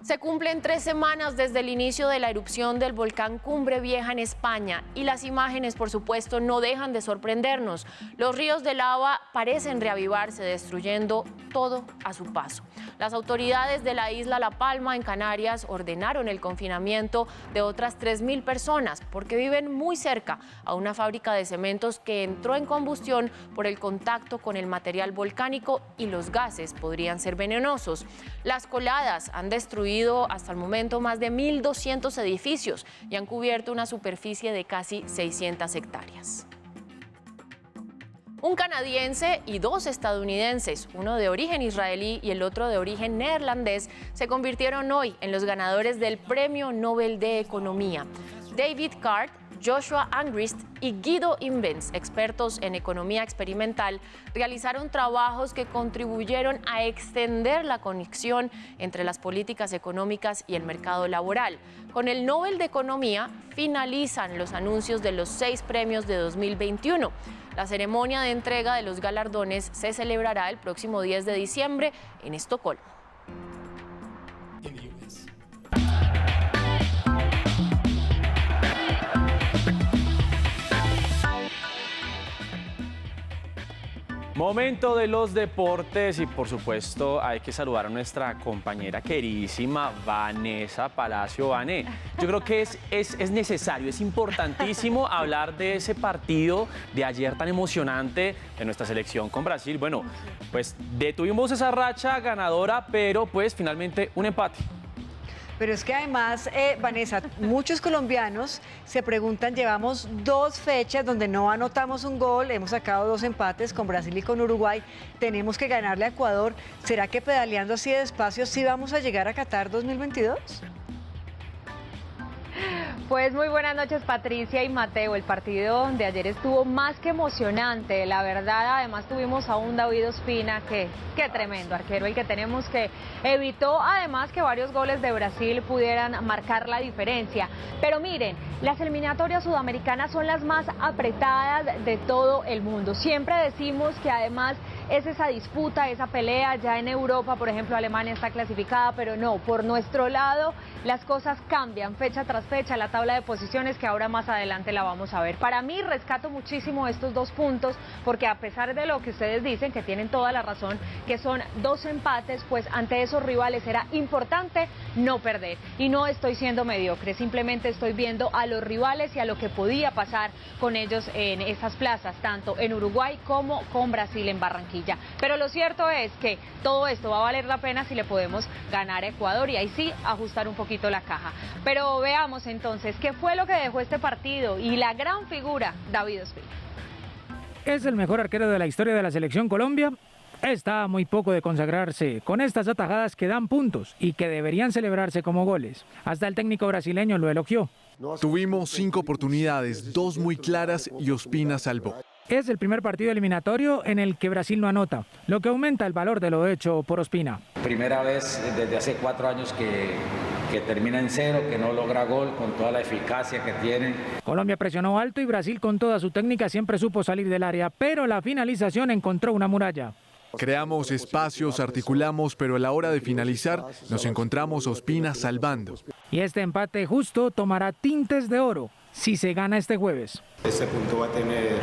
Se cumplen 3 semanas desde el inicio de la erupción del volcán Cumbre Vieja en España y las imágenes, por supuesto, no dejan de sorprendernos. Los ríos de lava parecen reavivarse, destruyendo todo a su paso. Las autoridades de la isla La Palma, en Canarias, ordenaron el confinamiento de otras 3.000 personas porque viven muy cerca a una fábrica de cementos que entró en combustión por el contacto con el material volcánico y los gases podrían ser venenosos. Las coladas han destruido hasta el momento más de 1.200 edificios y han cubierto una superficie de casi 600 hectáreas. Un canadiense y 2 estadounidenses, uno de origen israelí y el otro de origen neerlandés, se convirtieron hoy en los ganadores del Premio Nobel de Economía. David Card, Joshua Angrist y Guido Imbens, expertos en economía experimental, realizaron trabajos que contribuyeron a extender la conexión entre las políticas económicas y el mercado laboral. Con el Nobel de Economía finalizan los anuncios de los 6 premios de 2021. La ceremonia de entrega de los galardones se celebrará el próximo 10 de diciembre en Estocolmo. Momento de los deportes y por supuesto hay que saludar a nuestra compañera queridísima Vanessa Palacio. Vané, yo creo que es necesario, es importantísimo hablar de ese partido de ayer tan emocionante de nuestra selección con Brasil. Bueno, pues detuvimos esa racha ganadora, pero pues finalmente un empate. Pero es que además, Vanessa, muchos colombianos se preguntan, llevamos 2 fechas donde no anotamos un gol, hemos sacado 2 empates con Brasil y con Uruguay, tenemos que ganarle a Ecuador. ¿Será que pedaleando así de despacio sí vamos a llegar a Qatar 2022? Pues muy buenas noches, Patricia y Mateo. El partido de ayer estuvo más que emocionante, la verdad. Además tuvimos a un David Ospina que tremendo arquero, el que tenemos, que evitó además que varios goles de Brasil pudieran marcar la diferencia. Pero miren, las eliminatorias sudamericanas son las más apretadas de todo el mundo. Siempre decimos que además es esa disputa, esa pelea. Ya en Europa, por ejemplo, Alemania está clasificada, pero no, por nuestro lado las cosas cambian fecha tras fecha, la tabla de posiciones, que ahora más adelante la vamos a ver. Para mí rescato muchísimo estos 2 puntos, porque a pesar de lo que ustedes dicen, que tienen toda la razón, que son 2 empates, pues ante esos rivales era importante no perder. Y no estoy siendo mediocre, simplemente estoy viendo a los rivales y a lo que podía pasar con ellos en esas plazas, tanto en Uruguay como con Brasil en Barranquilla. Pero lo cierto es que todo esto va a valer la pena si le podemos ganar a Ecuador y ahí sí ajustar un poquito la caja. Pero veamos entonces qué fue lo que dejó este partido y la gran figura, David Ospina. Es el mejor arquero de la historia de la selección Colombia. Está muy poco de consagrarse con estas atajadas que dan puntos y que deberían celebrarse como goles. Hasta el técnico brasileño lo elogió. Tuvimos 5 oportunidades, 2 muy claras y Ospina salvó. Es el primer partido eliminatorio en el que Brasil no anota, lo que aumenta el valor de lo hecho por Ospina. Primera vez desde hace 4 años que termina en 0, que no logra gol con toda la eficacia que tiene. Colombia presionó alto y Brasil con toda su técnica siempre supo salir del área, pero la finalización encontró una muralla. Creamos espacios, articulamos, pero a la hora de finalizar nos encontramos Ospina salvando. Y este empate justo tomará tintes de oro si se gana este jueves. Este punto va a tener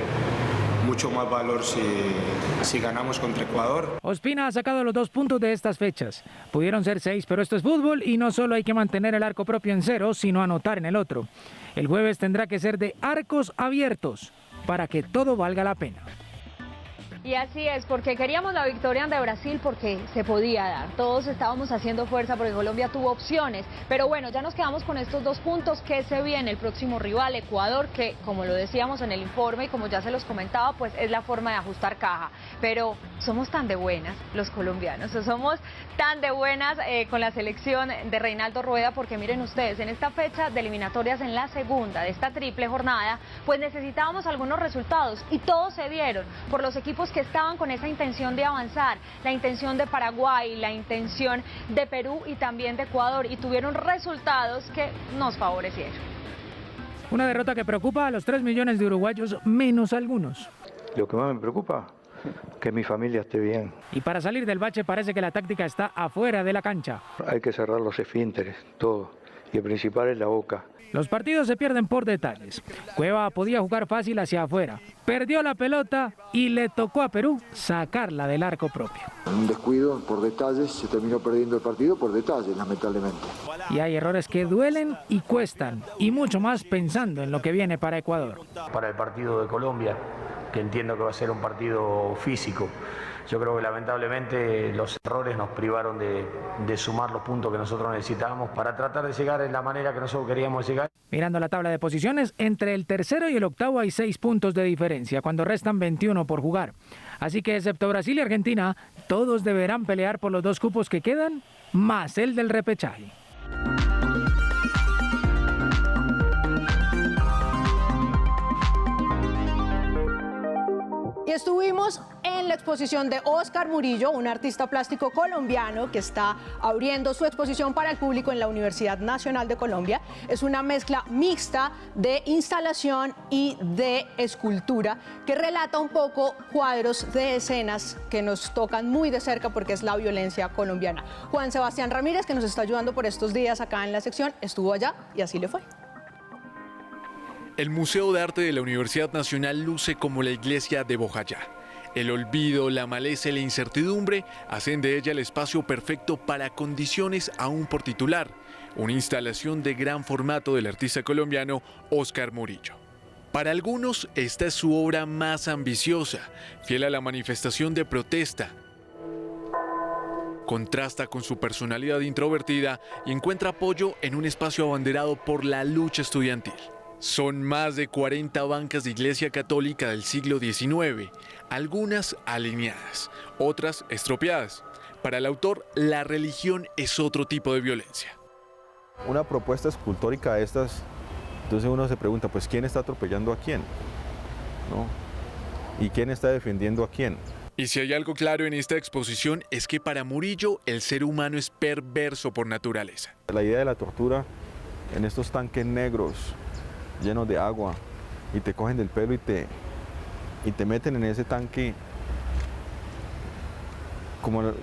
mucho más valor si ganamos contra Ecuador. Ospina ha sacado los 2 puntos de estas fechas. Pudieron ser 6, pero esto es fútbol y no solo hay que mantener el arco propio en 0, sino anotar en el otro. El jueves tendrá que ser de arcos abiertos para que todo valga la pena. Y así es, porque queríamos la victoria ante Brasil porque se podía dar. Todos estábamos haciendo fuerza porque Colombia tuvo opciones. Pero bueno, ya nos quedamos con estos 2 puntos. ¿Qué se viene? El próximo rival, Ecuador, que como lo decíamos en el informe y como ya se los comentaba, pues es la forma de ajustar caja. Pero somos tan de buenas los colombianos, somos tan de buenas con la selección de Reinaldo Rueda, porque miren ustedes, en esta fecha de eliminatorias, en la segunda de esta triple jornada, pues necesitábamos algunos resultados y todos se dieron por los equipos que estaban con esa intención de avanzar, la intención de Paraguay, la intención de Perú y también de Ecuador, y tuvieron resultados que nos favorecieron. Una derrota que preocupa a los 3 millones de uruguayos, menos algunos. Lo que más me preocupa, que mi familia esté bien. Y para salir del bache parece que la táctica está afuera de la cancha. Hay que cerrar los esfínteres, todo, y el principal es la boca. Los partidos se pierden por detalles. Cueva podía jugar fácil hacia afuera, perdió la pelota y le tocó a Perú sacarla del arco propio. En un descuido, por detalles, se terminó perdiendo el partido por detalles, lamentablemente. Y hay errores que duelen y cuestan, y mucho más pensando en lo que viene para Ecuador. Para el partido de Colombia, que entiendo que va a ser un partido físico. Yo creo que lamentablemente los errores nos privaron de sumar los puntos que nosotros necesitábamos para tratar de llegar en la manera que nosotros queríamos llegar. Mirando la tabla de posiciones, entre el tercero y el octavo hay 6 puntos de diferencia, cuando restan 21 por jugar. Así que excepto Brasil y Argentina, todos deberán pelear por los 2 cupos que quedan, más el del repechaje. Y estuvimos en la exposición de Óscar Murillo, un artista plástico colombiano que está abriendo su exposición para el público en la Universidad Nacional de Colombia. Es una mezcla mixta de instalación y de escultura que relata un poco cuadros de escenas que nos tocan muy de cerca porque es la violencia colombiana. Juan Sebastián Ramírez, que nos está ayudando por estos días acá en la sección, estuvo allá y así le fue. El Museo de Arte de la Universidad Nacional luce como la iglesia de Bojayá. El olvido, la maleza y la incertidumbre hacen de ella el espacio perfecto para condiciones aún por titular, una instalación de gran formato del artista colombiano Óscar Murillo. Para algunos, esta es su obra más ambiciosa, fiel a la manifestación de protesta. Contrasta con su personalidad introvertida y encuentra apoyo en un espacio abanderado por la lucha estudiantil. Son más de 40 bancas de Iglesia Católica del siglo XIX, algunas alineadas, otras estropeadas. Para el autor, la religión es otro tipo de violencia. Una propuesta escultórica de estas, entonces uno se pregunta, pues ¿quién está atropellando a quién? ¿No? ¿Y quién está defendiendo a quién? Y si hay algo claro en esta exposición es que para Murillo el ser humano es perverso por naturaleza. La idea de la tortura en estos tanques negros, llenos de agua, y te cogen del pelo y te meten en ese tanque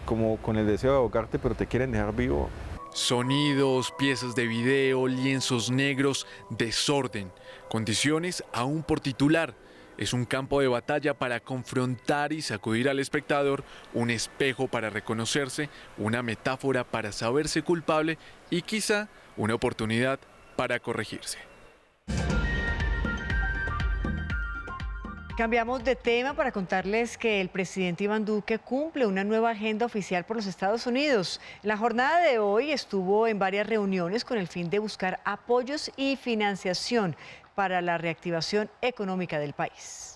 como con el deseo de ahogarte, pero te quieren dejar vivo. Sonidos, piezas de video, lienzos negros, desorden, condiciones aún por titular. Es un campo de batalla para confrontar y sacudir al espectador, un espejo para reconocerse, una metáfora para saberse culpable y quizá una oportunidad para corregirse. Cambiamos de tema para contarles que el presidente Iván Duque cumple una nueva agenda oficial por los Estados Unidos. La jornada de hoy estuvo en varias reuniones con el fin de buscar apoyos y financiación para la reactivación económica del país.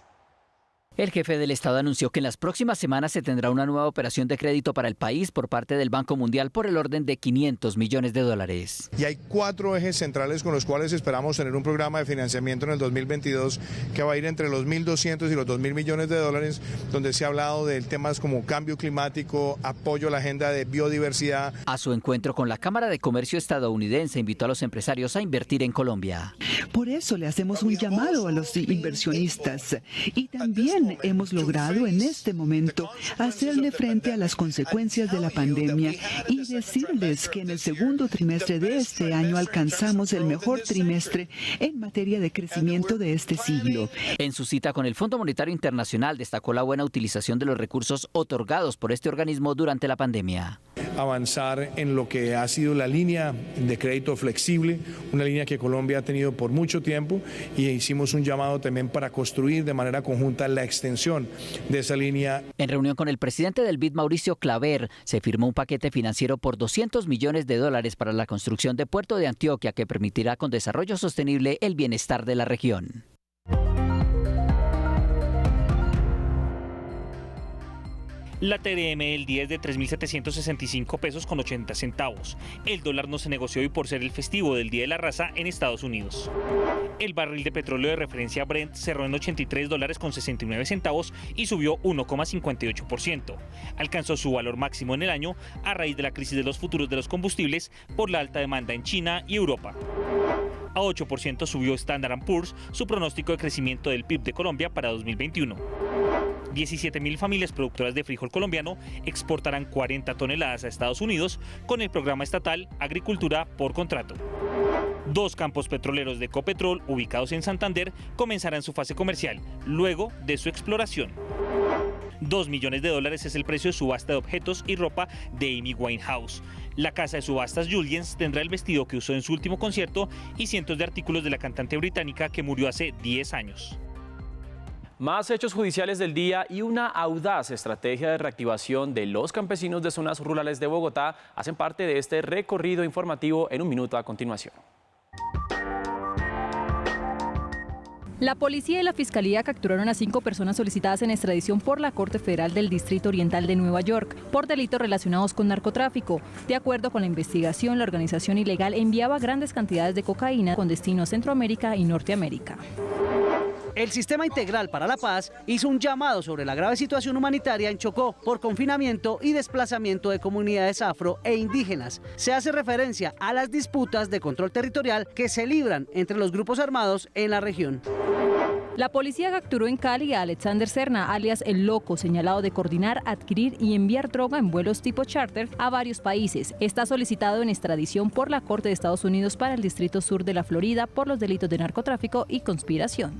El jefe del Estado anunció que en las próximas semanas se tendrá una nueva operación de crédito para el país por parte del Banco Mundial por el orden de $500 millones. Y hay 4 ejes centrales con los cuales esperamos tener un programa de financiamiento en el 2022 que va a ir entre los 1.200 y los 2.000 millones de dólares, donde se ha hablado de temas como cambio climático, apoyo a la agenda de biodiversidad. A su encuentro con la Cámara de Comercio estadounidense invitó a los empresarios a invertir en Colombia. Por eso le hacemos un llamado a los inversionistas y también bien hemos logrado en este momento hacerle frente a las consecuencias de la pandemia y decirles que en el segundo trimestre de este año alcanzamos el mejor trimestre en materia de crecimiento de este siglo. En su cita con el Fondo Monetario Internacional destacó la buena utilización de los recursos otorgados por este organismo durante la pandemia. Avanzar en lo que ha sido la línea de crédito flexible, una línea que Colombia ha tenido por mucho tiempo, y hicimos un llamado también para construir de manera conjunta la extensión de esa línea. En reunión con el presidente del BID, Mauricio Claver, se firmó un paquete financiero por $200 millones para la construcción de Puerto de Antioquia, que permitirá con desarrollo sostenible el bienestar de la región. La TRM del día es de 3.765 pesos con 80 centavos. El dólar no se negoció hoy por ser el festivo del Día de la Raza en Estados Unidos. El barril de petróleo de referencia Brent cerró en $83 con 69 centavos y subió 1,58%. Alcanzó su valor máximo en el año a raíz de la crisis de los futuros de los combustibles por la alta demanda en China y Europa. A 8% subió Standard & Poor's su pronóstico de crecimiento del PIB de Colombia para 2021. 17.000 familias productoras de frijol colombiano exportarán 40 toneladas a Estados Unidos con el programa estatal Agricultura por Contrato. 2 campos petroleros de Ecopetrol ubicados en Santander comenzarán su fase comercial luego de su exploración. $2 millones es el precio de subasta de objetos y ropa de Amy Winehouse. La casa de subastas Julien's tendrá el vestido que usó en su último concierto y cientos de artículos de la cantante británica que murió hace 10 años. Más hechos judiciales del día y una audaz estrategia de reactivación de los campesinos de zonas rurales de Bogotá hacen parte de este recorrido informativo en un minuto a continuación. La policía y la fiscalía capturaron a 5 personas solicitadas en extradición por la Corte Federal del Distrito Oriental de Nueva York por delitos relacionados con narcotráfico. De acuerdo con la investigación, la organización ilegal enviaba grandes cantidades de cocaína con destino a Centroamérica y Norteamérica. El Sistema Integral para la Paz hizo un llamado sobre la grave situación humanitaria en Chocó por confinamiento y desplazamiento de comunidades afro e indígenas. Se hace referencia a las disputas de control territorial que se libran entre los grupos armados en la región. La policía capturó en Cali a Alexander Serna, alias El Loco, señalado de coordinar, adquirir y enviar droga en vuelos tipo charter a varios países. Está solicitado en extradición por la Corte de Estados Unidos para el Distrito Sur de la Florida por los delitos de narcotráfico y conspiración.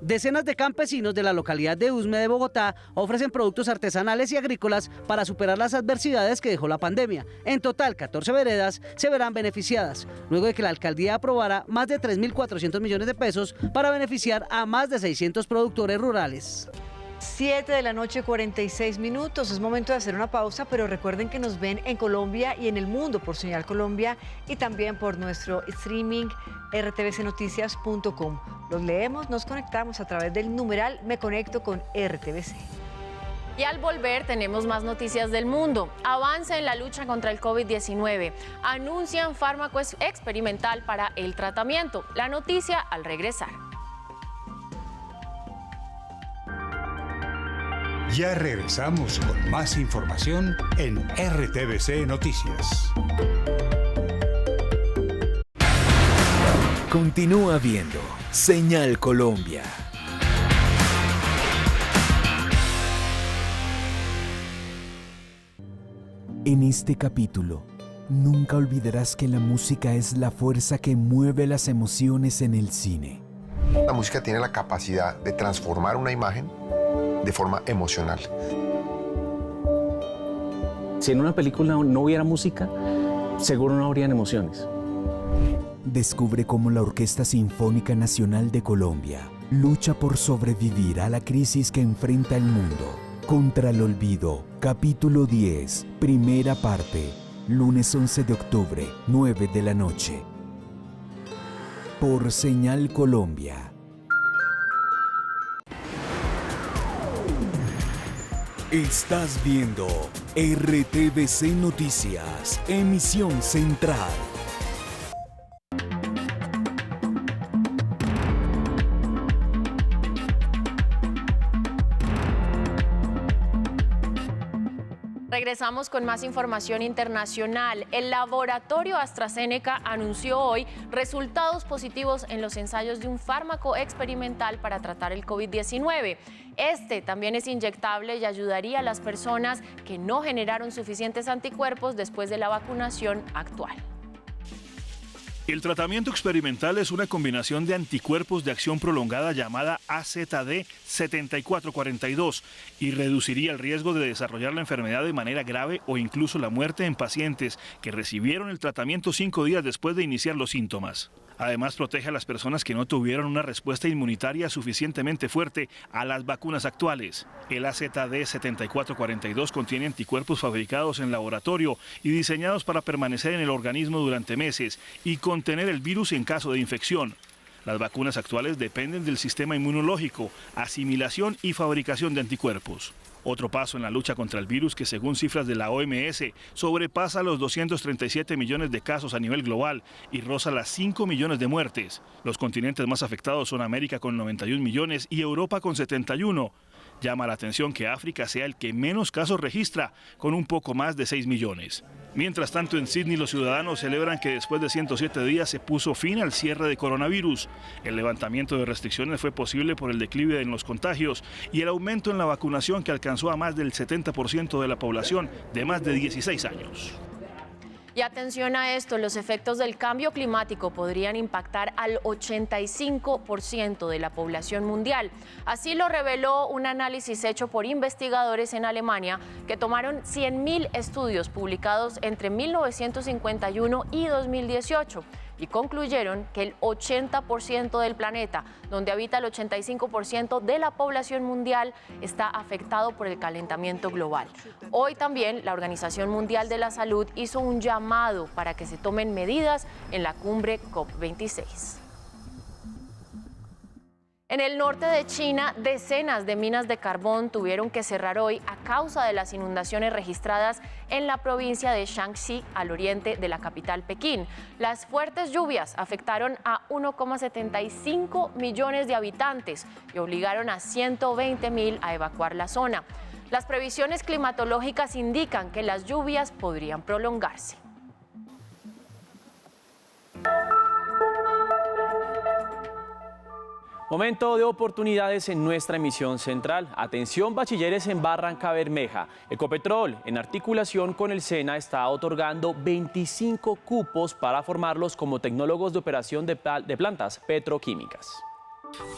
Decenas de campesinos de la localidad de Usme de Bogotá ofrecen productos artesanales y agrícolas para superar las adversidades que dejó la pandemia. En total, 14 veredas se verán beneficiadas, luego de que la alcaldía aprobara más de 3.400 millones de pesos para beneficiar a más de 600 productores rurales. 7 de la noche, 46 minutos. Es momento de hacer una pausa, pero recuerden que nos ven en Colombia y en el mundo por Señal Colombia y también por nuestro streaming rtvcnoticias.com. Los leemos, nos conectamos a través del numeral Me Conecto con RTVC. Y al volver tenemos más noticias del mundo. Avance en la lucha contra el COVID-19. Anuncian fármaco experimental para el tratamiento. La noticia al regresar. Ya regresamos con más información en RTVC Noticias. Continúa viendo Señal Colombia. En este capítulo, nunca olvidarás que la música es la fuerza que mueve las emociones en el cine. La música tiene la capacidad de transformar una imagen de forma emocional. Si en una película no hubiera música, seguro no habrían emociones. Descubre cómo la Orquesta Sinfónica Nacional de Colombia lucha por sobrevivir a la crisis que enfrenta el mundo. Contra el olvido, capítulo 10, primera parte, lunes 11 de octubre, 9 de la noche. Por Señal Colombia. Estás viendo RTVC Noticias, emisión central. Regresamos con más información internacional. El laboratorio AstraZeneca anunció hoy resultados positivos en los ensayos de un fármaco experimental para tratar el COVID-19. Este también es inyectable y ayudaría a las personas que no generaron suficientes anticuerpos después de la vacunación actual. El tratamiento experimental es una combinación de anticuerpos de acción prolongada llamada AZD7442 y reduciría el riesgo de desarrollar la enfermedad de manera grave o incluso la muerte en pacientes que recibieron el tratamiento 5 días después de iniciar los síntomas. Además, protege a las personas que no tuvieron una respuesta inmunitaria suficientemente fuerte a las vacunas actuales. El AZD7442 contiene anticuerpos fabricados en laboratorio y diseñados para permanecer en el organismo durante meses y contener el virus en caso de infección. Las vacunas actuales dependen del sistema inmunológico, asimilación y fabricación de anticuerpos. Otro paso en la lucha contra el virus que, según cifras de la OMS, sobrepasa los 237 millones de casos a nivel global y roza las 5 millones de muertes. Los continentes más afectados son América con 91 millones y Europa con 71. Llama la atención que África sea el que menos casos registra, con un poco más de 6 millones. Mientras tanto, en Sydney los ciudadanos celebran que después de 107 días se puso fin al cierre de coronavirus. El levantamiento de restricciones fue posible por el declive en los contagios y el aumento en la vacunación que alcanzó a más del 70% de la población de más de 16 años. Y atención a esto, los efectos del cambio climático podrían impactar al 85% de la población mundial. Así lo reveló un análisis hecho por investigadores en Alemania que tomaron 100.000 estudios publicados entre 1951 y 2018 y concluyeron que el 80% del planeta, donde habita el 85% de la población mundial, está afectado por el calentamiento global. Hoy también la Organización Mundial de la Salud hizo un llamado para que se tomen medidas en la cumbre COP26. En el norte de China, decenas de minas de carbón tuvieron que cerrar hoy a causa de las inundaciones registradas en la provincia de Shanxi, al oriente de la capital Pekín. Las fuertes lluvias afectaron a 1,75 millones de habitantes y obligaron a 120.000 a evacuar la zona. Las previsiones climatológicas indican que las lluvias podrían prolongarse. Momento de oportunidades en nuestra emisión central. Atención, bachilleres en Barrancabermeja. Ecopetrol, en articulación con el SENA, está otorgando 25 cupos para formarlos como tecnólogos de operación de plantas petroquímicas.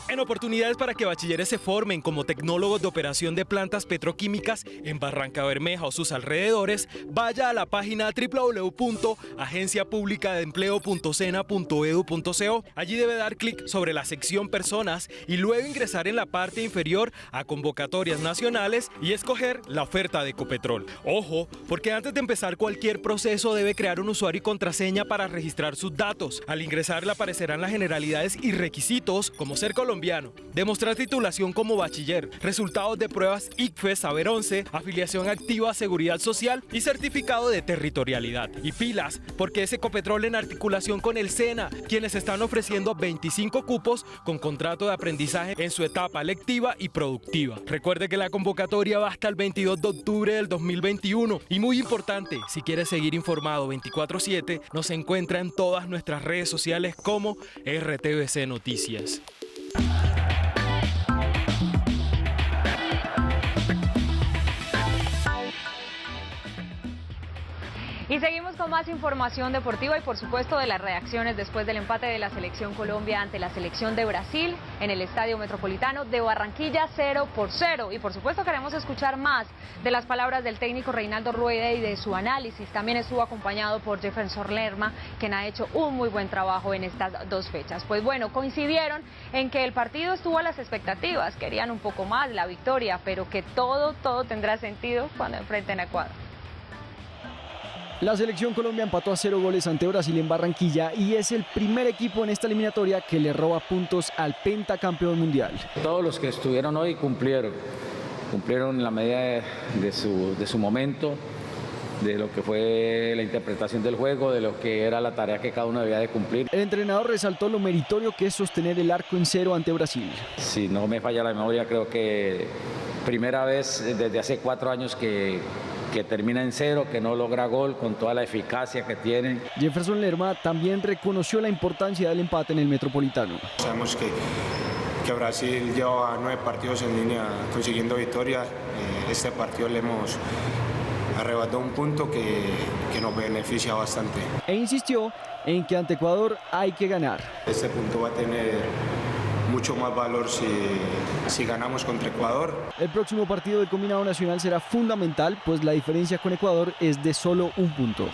En oportunidades para que bachilleres se formen como tecnólogos de operación de plantas petroquímicas en Barrancabermeja o sus alrededores, vaya a la página www.agenciapublicadeempleo.sena.edu.co. Allí debe dar clic sobre la sección Personas y luego ingresar en la parte inferior a Convocatorias Nacionales y escoger la oferta de Ecopetrol. Ojo, porque antes de empezar cualquier proceso debe crear un usuario y contraseña para registrar sus datos. Al ingresar le aparecerán las generalidades y requisitos como ser colombiano, demostrar titulación como bachiller, resultados de pruebas ICFES Saber 11, afiliación activa a Seguridad Social y certificado de territorialidad. Y pilas, porque es Ecopetrol en articulación con el SENA, quienes están ofreciendo 25 cupos con contrato de aprendizaje en su etapa lectiva y productiva. Recuerde que la convocatoria va hasta el 22 de octubre del 2021 y muy importante, si quiere seguir informado 24/7, nos encuentra en todas nuestras redes sociales como RTBC Noticias. Y seguimos con más información deportiva y por supuesto de las reacciones después del empate de la selección Colombia ante la selección de Brasil en el Estadio Metropolitano de Barranquilla 0-0. Y por supuesto queremos escuchar más de las palabras del técnico Reinaldo Rueda y de su análisis. También estuvo acompañado por Jefferson Lerma, quien ha hecho un muy buen trabajo en estas dos fechas. Pues bueno, coincidieron en que el partido estuvo a las expectativas, querían un poco más la victoria, pero que todo tendrá sentido cuando enfrenten a Ecuador. La selección Colombia empató a 0 goles ante Brasil en Barranquilla y es el primer equipo en esta eliminatoria que le roba puntos al pentacampeón mundial. Todos los que estuvieron hoy cumplieron en la medida de su momento, de lo que fue la interpretación del juego, de lo que era la tarea que cada uno debía de cumplir. El entrenador resaltó lo meritorio que es sostener el arco en cero ante Brasil. Si no me falla la memoria, creo que primera vez desde hace 4 años que que termina en 0, que no logra gol con toda la eficacia que tiene. Jefferson Lerma también reconoció la importancia del empate en el Metropolitano. Sabemos que Brasil lleva 9 partidos en línea consiguiendo victoria. Este partido le hemos arrebatado un punto que nos beneficia bastante. E insistió en que ante Ecuador hay que ganar. Este punto va a tener mucho más valor si ganamos contra Ecuador. El próximo partido del combinado nacional será fundamental, pues la diferencia con Ecuador es de solo un punto.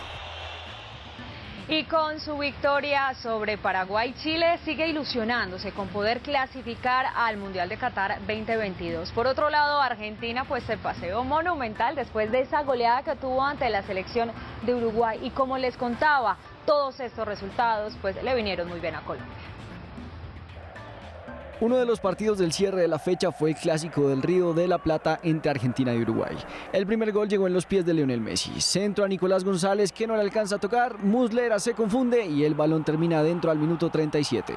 Y con su victoria sobre Paraguay, Chile sigue ilusionándose con poder clasificar al Mundial de Qatar 2022. Por otro lado, Argentina pues se paseó monumental después de esa goleada que tuvo ante la selección de Uruguay. Y como les contaba, todos estos resultados pues le vinieron muy bien a Colombia. Uno de los partidos del cierre de la fecha fue el Clásico del Río de la Plata entre Argentina y Uruguay. El primer gol llegó en los pies de Lionel Messi. Centro a Nicolás González, que no le alcanza a tocar. Muslera se confunde y el balón termina adentro al minuto 37.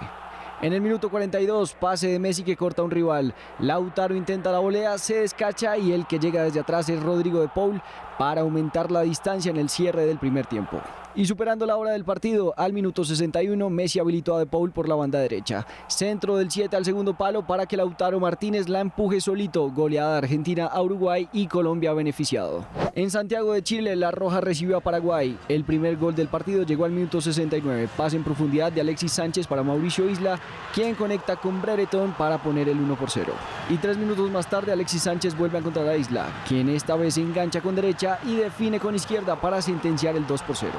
En el minuto 42, pase de Messi que corta a un rival. Lautaro intenta la volea, se descacha y el que llega desde atrás es Rodrigo de Paul para aumentar la distancia en el cierre del primer tiempo. Y superando la hora del partido, al minuto 61, Messi habilitó a De Paul por la banda derecha. Centro del 7 al segundo palo para que Lautaro Martínez la empuje solito. Goleada Argentina a Uruguay y Colombia beneficiado. En Santiago de Chile, La Roja recibió a Paraguay. El primer gol del partido llegó al minuto 69. Pase en profundidad de Alexis Sánchez para Mauricio Isla, quien conecta con Brereton para poner el 1-0. Y 3 minutos más tarde, Alexis Sánchez vuelve a encontrar a Isla, quien esta vez engancha con derecha y define con izquierda para sentenciar el 2-0.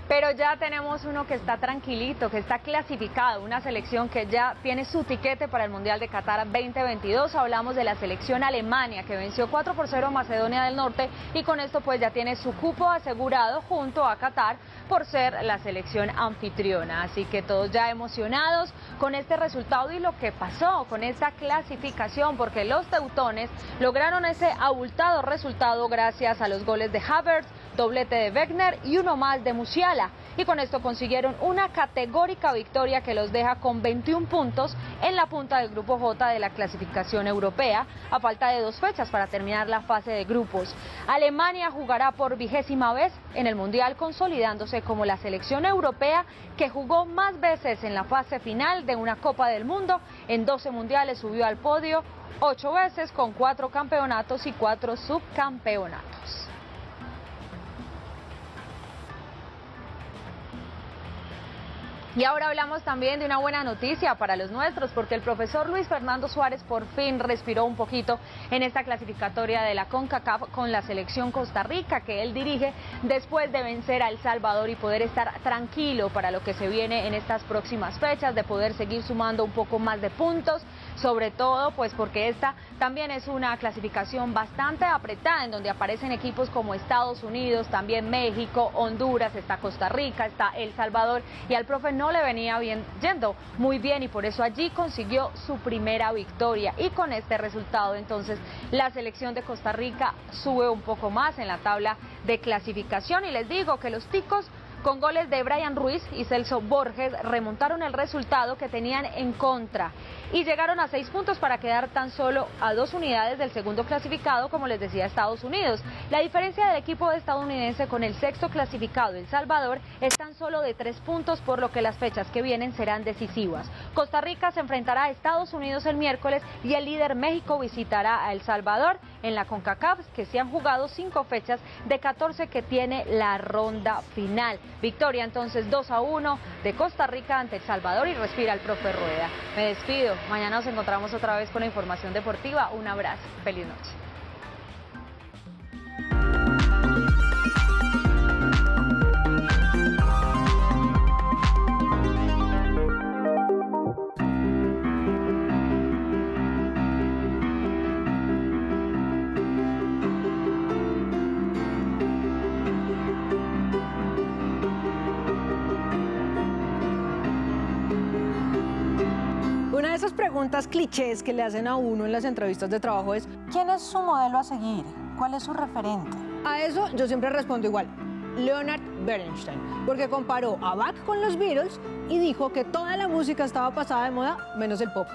Pero ya tenemos uno que está tranquilito, que está clasificado, una selección que ya tiene su tiquete para el Mundial de Qatar 2022. Hablamos de la selección Alemania, que venció 4-0 a Macedonia del Norte y con esto pues ya tiene su cupo asegurado junto a Qatar por ser la selección anfitriona. Así que todos ya emocionados con este resultado y lo que pasó con esta clasificación, porque los teutones lograron ese abultado resultado gracias a los goles de Havertz, doblete de Wegner y uno más de Musiala. Y con esto consiguieron una categórica victoria que los deja con 21 puntos en la punta del grupo J de la clasificación europea, a falta de 2 fechas para terminar la fase de grupos. Alemania jugará por 20ª vez en el Mundial, consolidándose como la selección europea que jugó más veces en la fase final de una Copa del Mundo. En 12 mundiales subió al podio 8 veces con 4 campeonatos y 4 subcampeonatos. Y ahora hablamos también de una buena noticia para los nuestros, porque el profesor Luis Fernando Suárez por fin respiró un poquito en esta clasificatoria de la CONCACAF con la selección Costa Rica que él dirige después de vencer a El Salvador y poder estar tranquilo para lo que se viene en estas próximas fechas, de poder seguir sumando un poco más de puntos, sobre todo pues porque esta también es una clasificación bastante apretada en donde aparecen equipos como Estados Unidos, también México, Honduras, está Costa Rica, está El Salvador y al profe no le venía yendo muy bien y por eso allí consiguió su primera victoria y con este resultado entonces la selección de Costa Rica sube un poco más en la tabla de clasificación y les digo que los ticos con goles de Brian Ruiz y Celso Borges remontaron el resultado que tenían en contra y llegaron a 6 puntos para quedar tan solo a 2 unidades del segundo clasificado, como les decía, Estados Unidos. La diferencia del equipo estadounidense con el sexto clasificado, El Salvador, es tan solo de 3 puntos, por lo que las fechas que vienen serán decisivas. Costa Rica se enfrentará a Estados Unidos el miércoles y el líder México visitará a El Salvador en la CONCACAF, que se han jugado 5 fechas de 14 que tiene la ronda final. Victoria entonces 2-1 de Costa Rica ante El Salvador y respira el profe Rueda. Me despido, mañana nos encontramos otra vez con la información deportiva. Un abrazo, feliz noche. Una de esas preguntas clichés que le hacen a uno en las entrevistas de trabajo es ¿quién es su modelo a seguir? ¿Cuál es su referente? A eso yo siempre respondo igual, Leonard Bernstein, porque comparó a Bach con los Beatles y dijo que toda la música estaba pasada de moda menos el pop.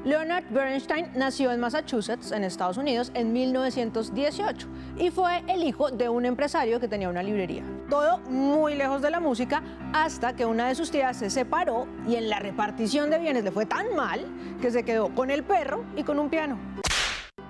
Leonard Bernstein nació en Massachusetts, en Estados Unidos, en 1918 y fue el hijo de un empresario que tenía una librería. Todo muy lejos de la música, hasta que una de sus tías se separó y en la repartición de bienes le fue tan mal que se quedó con el perro y con un piano.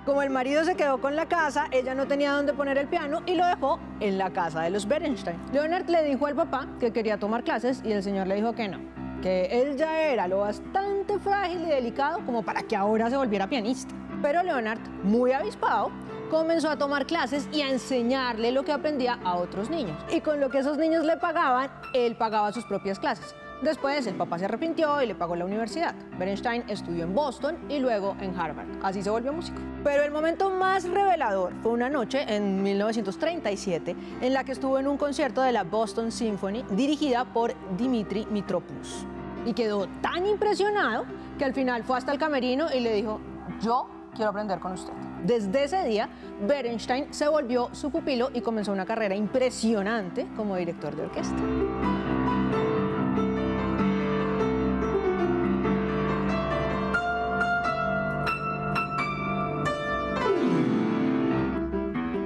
Como el marido se quedó con la casa, ella no tenía dónde poner el piano y lo dejó en la casa de los Bernstein. Leonard le dijo al papá que quería tomar clases y el señor le dijo que no, que él ya era lo bastante frágil y delicado como para que ahora se volviera pianista. Pero Leonard, muy avispado, comenzó a tomar clases y a enseñarle lo que aprendía a otros niños. Y con lo que esos niños le pagaban, él pagaba sus propias clases. Después, el papá se arrepintió y le pagó la universidad. Bernstein estudió en Boston y luego en Harvard. Así se volvió músico. Pero el momento más revelador fue una noche en 1937 en la que estuvo en un concierto de la Boston Symphony dirigida por Dimitri Mitropoulos. Y quedó tan impresionado que al final fue hasta el camerino y le dijo: yo quiero aprender con usted. Desde ese día, Bernstein se volvió su pupilo y comenzó una carrera impresionante como director de orquesta.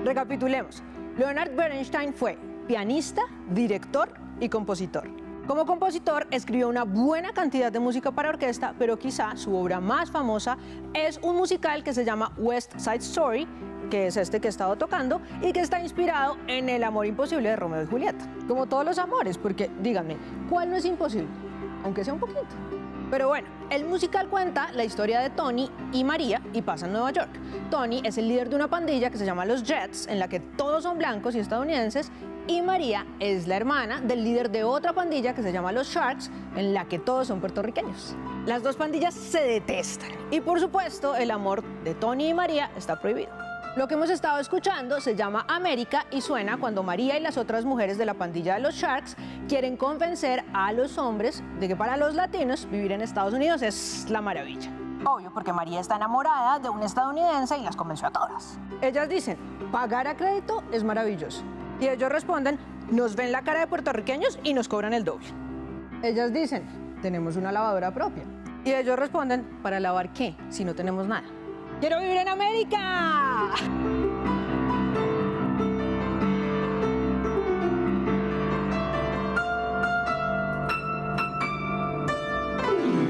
Recapitulemos. Leonard Bernstein fue pianista, director y compositor. Como compositor escribió una buena cantidad de música para orquesta, pero quizá su obra más famosa es un musical que se llama West Side Story, que es este que he estado tocando y que está inspirado en el amor imposible de Romeo y Julieta. Como todos los amores, porque díganme, ¿cuál no es imposible? Aunque sea un poquito. Pero bueno, el musical cuenta la historia de Tony y María y pasa en Nueva York. Tony es el líder de una pandilla que se llama los Jets, en la que todos son blancos y estadounidenses, y María es la hermana del líder de otra pandilla que se llama los Sharks, en la que todos son puertorriqueños. Las dos pandillas se detestan y por supuesto el amor de Tony y María está prohibido. Lo que hemos estado escuchando se llama América y suena cuando María y las otras mujeres de la pandilla de los Sharks quieren convencer a los hombres de que para los latinos vivir en Estados Unidos es la maravilla. Obvio, porque María está enamorada de un estadounidense y las convenció a todas. Ellas dicen, pagar a crédito es maravilloso. Y ellos responden, nos ven la cara de puertorriqueños y nos cobran el doble. Ellas dicen, tenemos una lavadora propia. Y ellos responden, ¿para lavar qué si no tenemos nada? ¡Quiero vivir en América!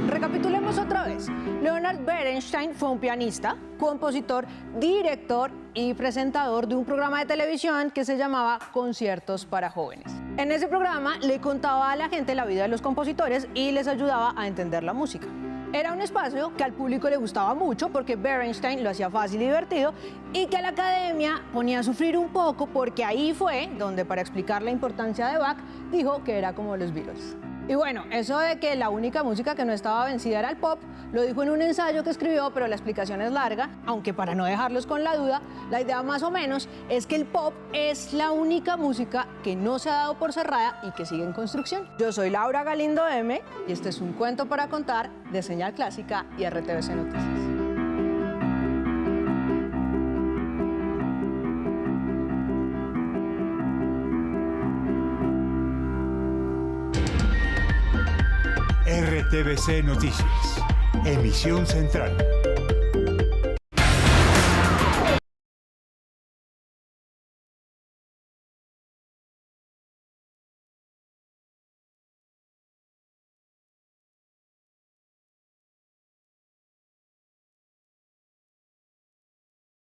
Recapitulemos otra vez. Leonard Bernstein fue un pianista, compositor, director y presentador de un programa de televisión que se llamaba Conciertos para Jóvenes. En ese programa le contaba a la gente la vida de los compositores y les ayudaba a entender la música. Era un espacio que al público le gustaba mucho porque Bernstein lo hacía fácil y divertido y que a la academia ponía a sufrir un poco porque ahí fue donde, para explicar la importancia de Bach, dijo que era como los Beatles. Y bueno, eso de que la única música que no estaba vencida era el pop, lo dijo en un ensayo que escribió, pero la explicación es larga, aunque para no dejarlos con la duda, la idea más o menos es que el pop es la única música que no se ha dado por cerrada y que sigue en construcción. Yo soy Laura Galindo M y este es un cuento para contar de Señal Clásica y RTVC Noticias. RTVC Noticias, emisión central.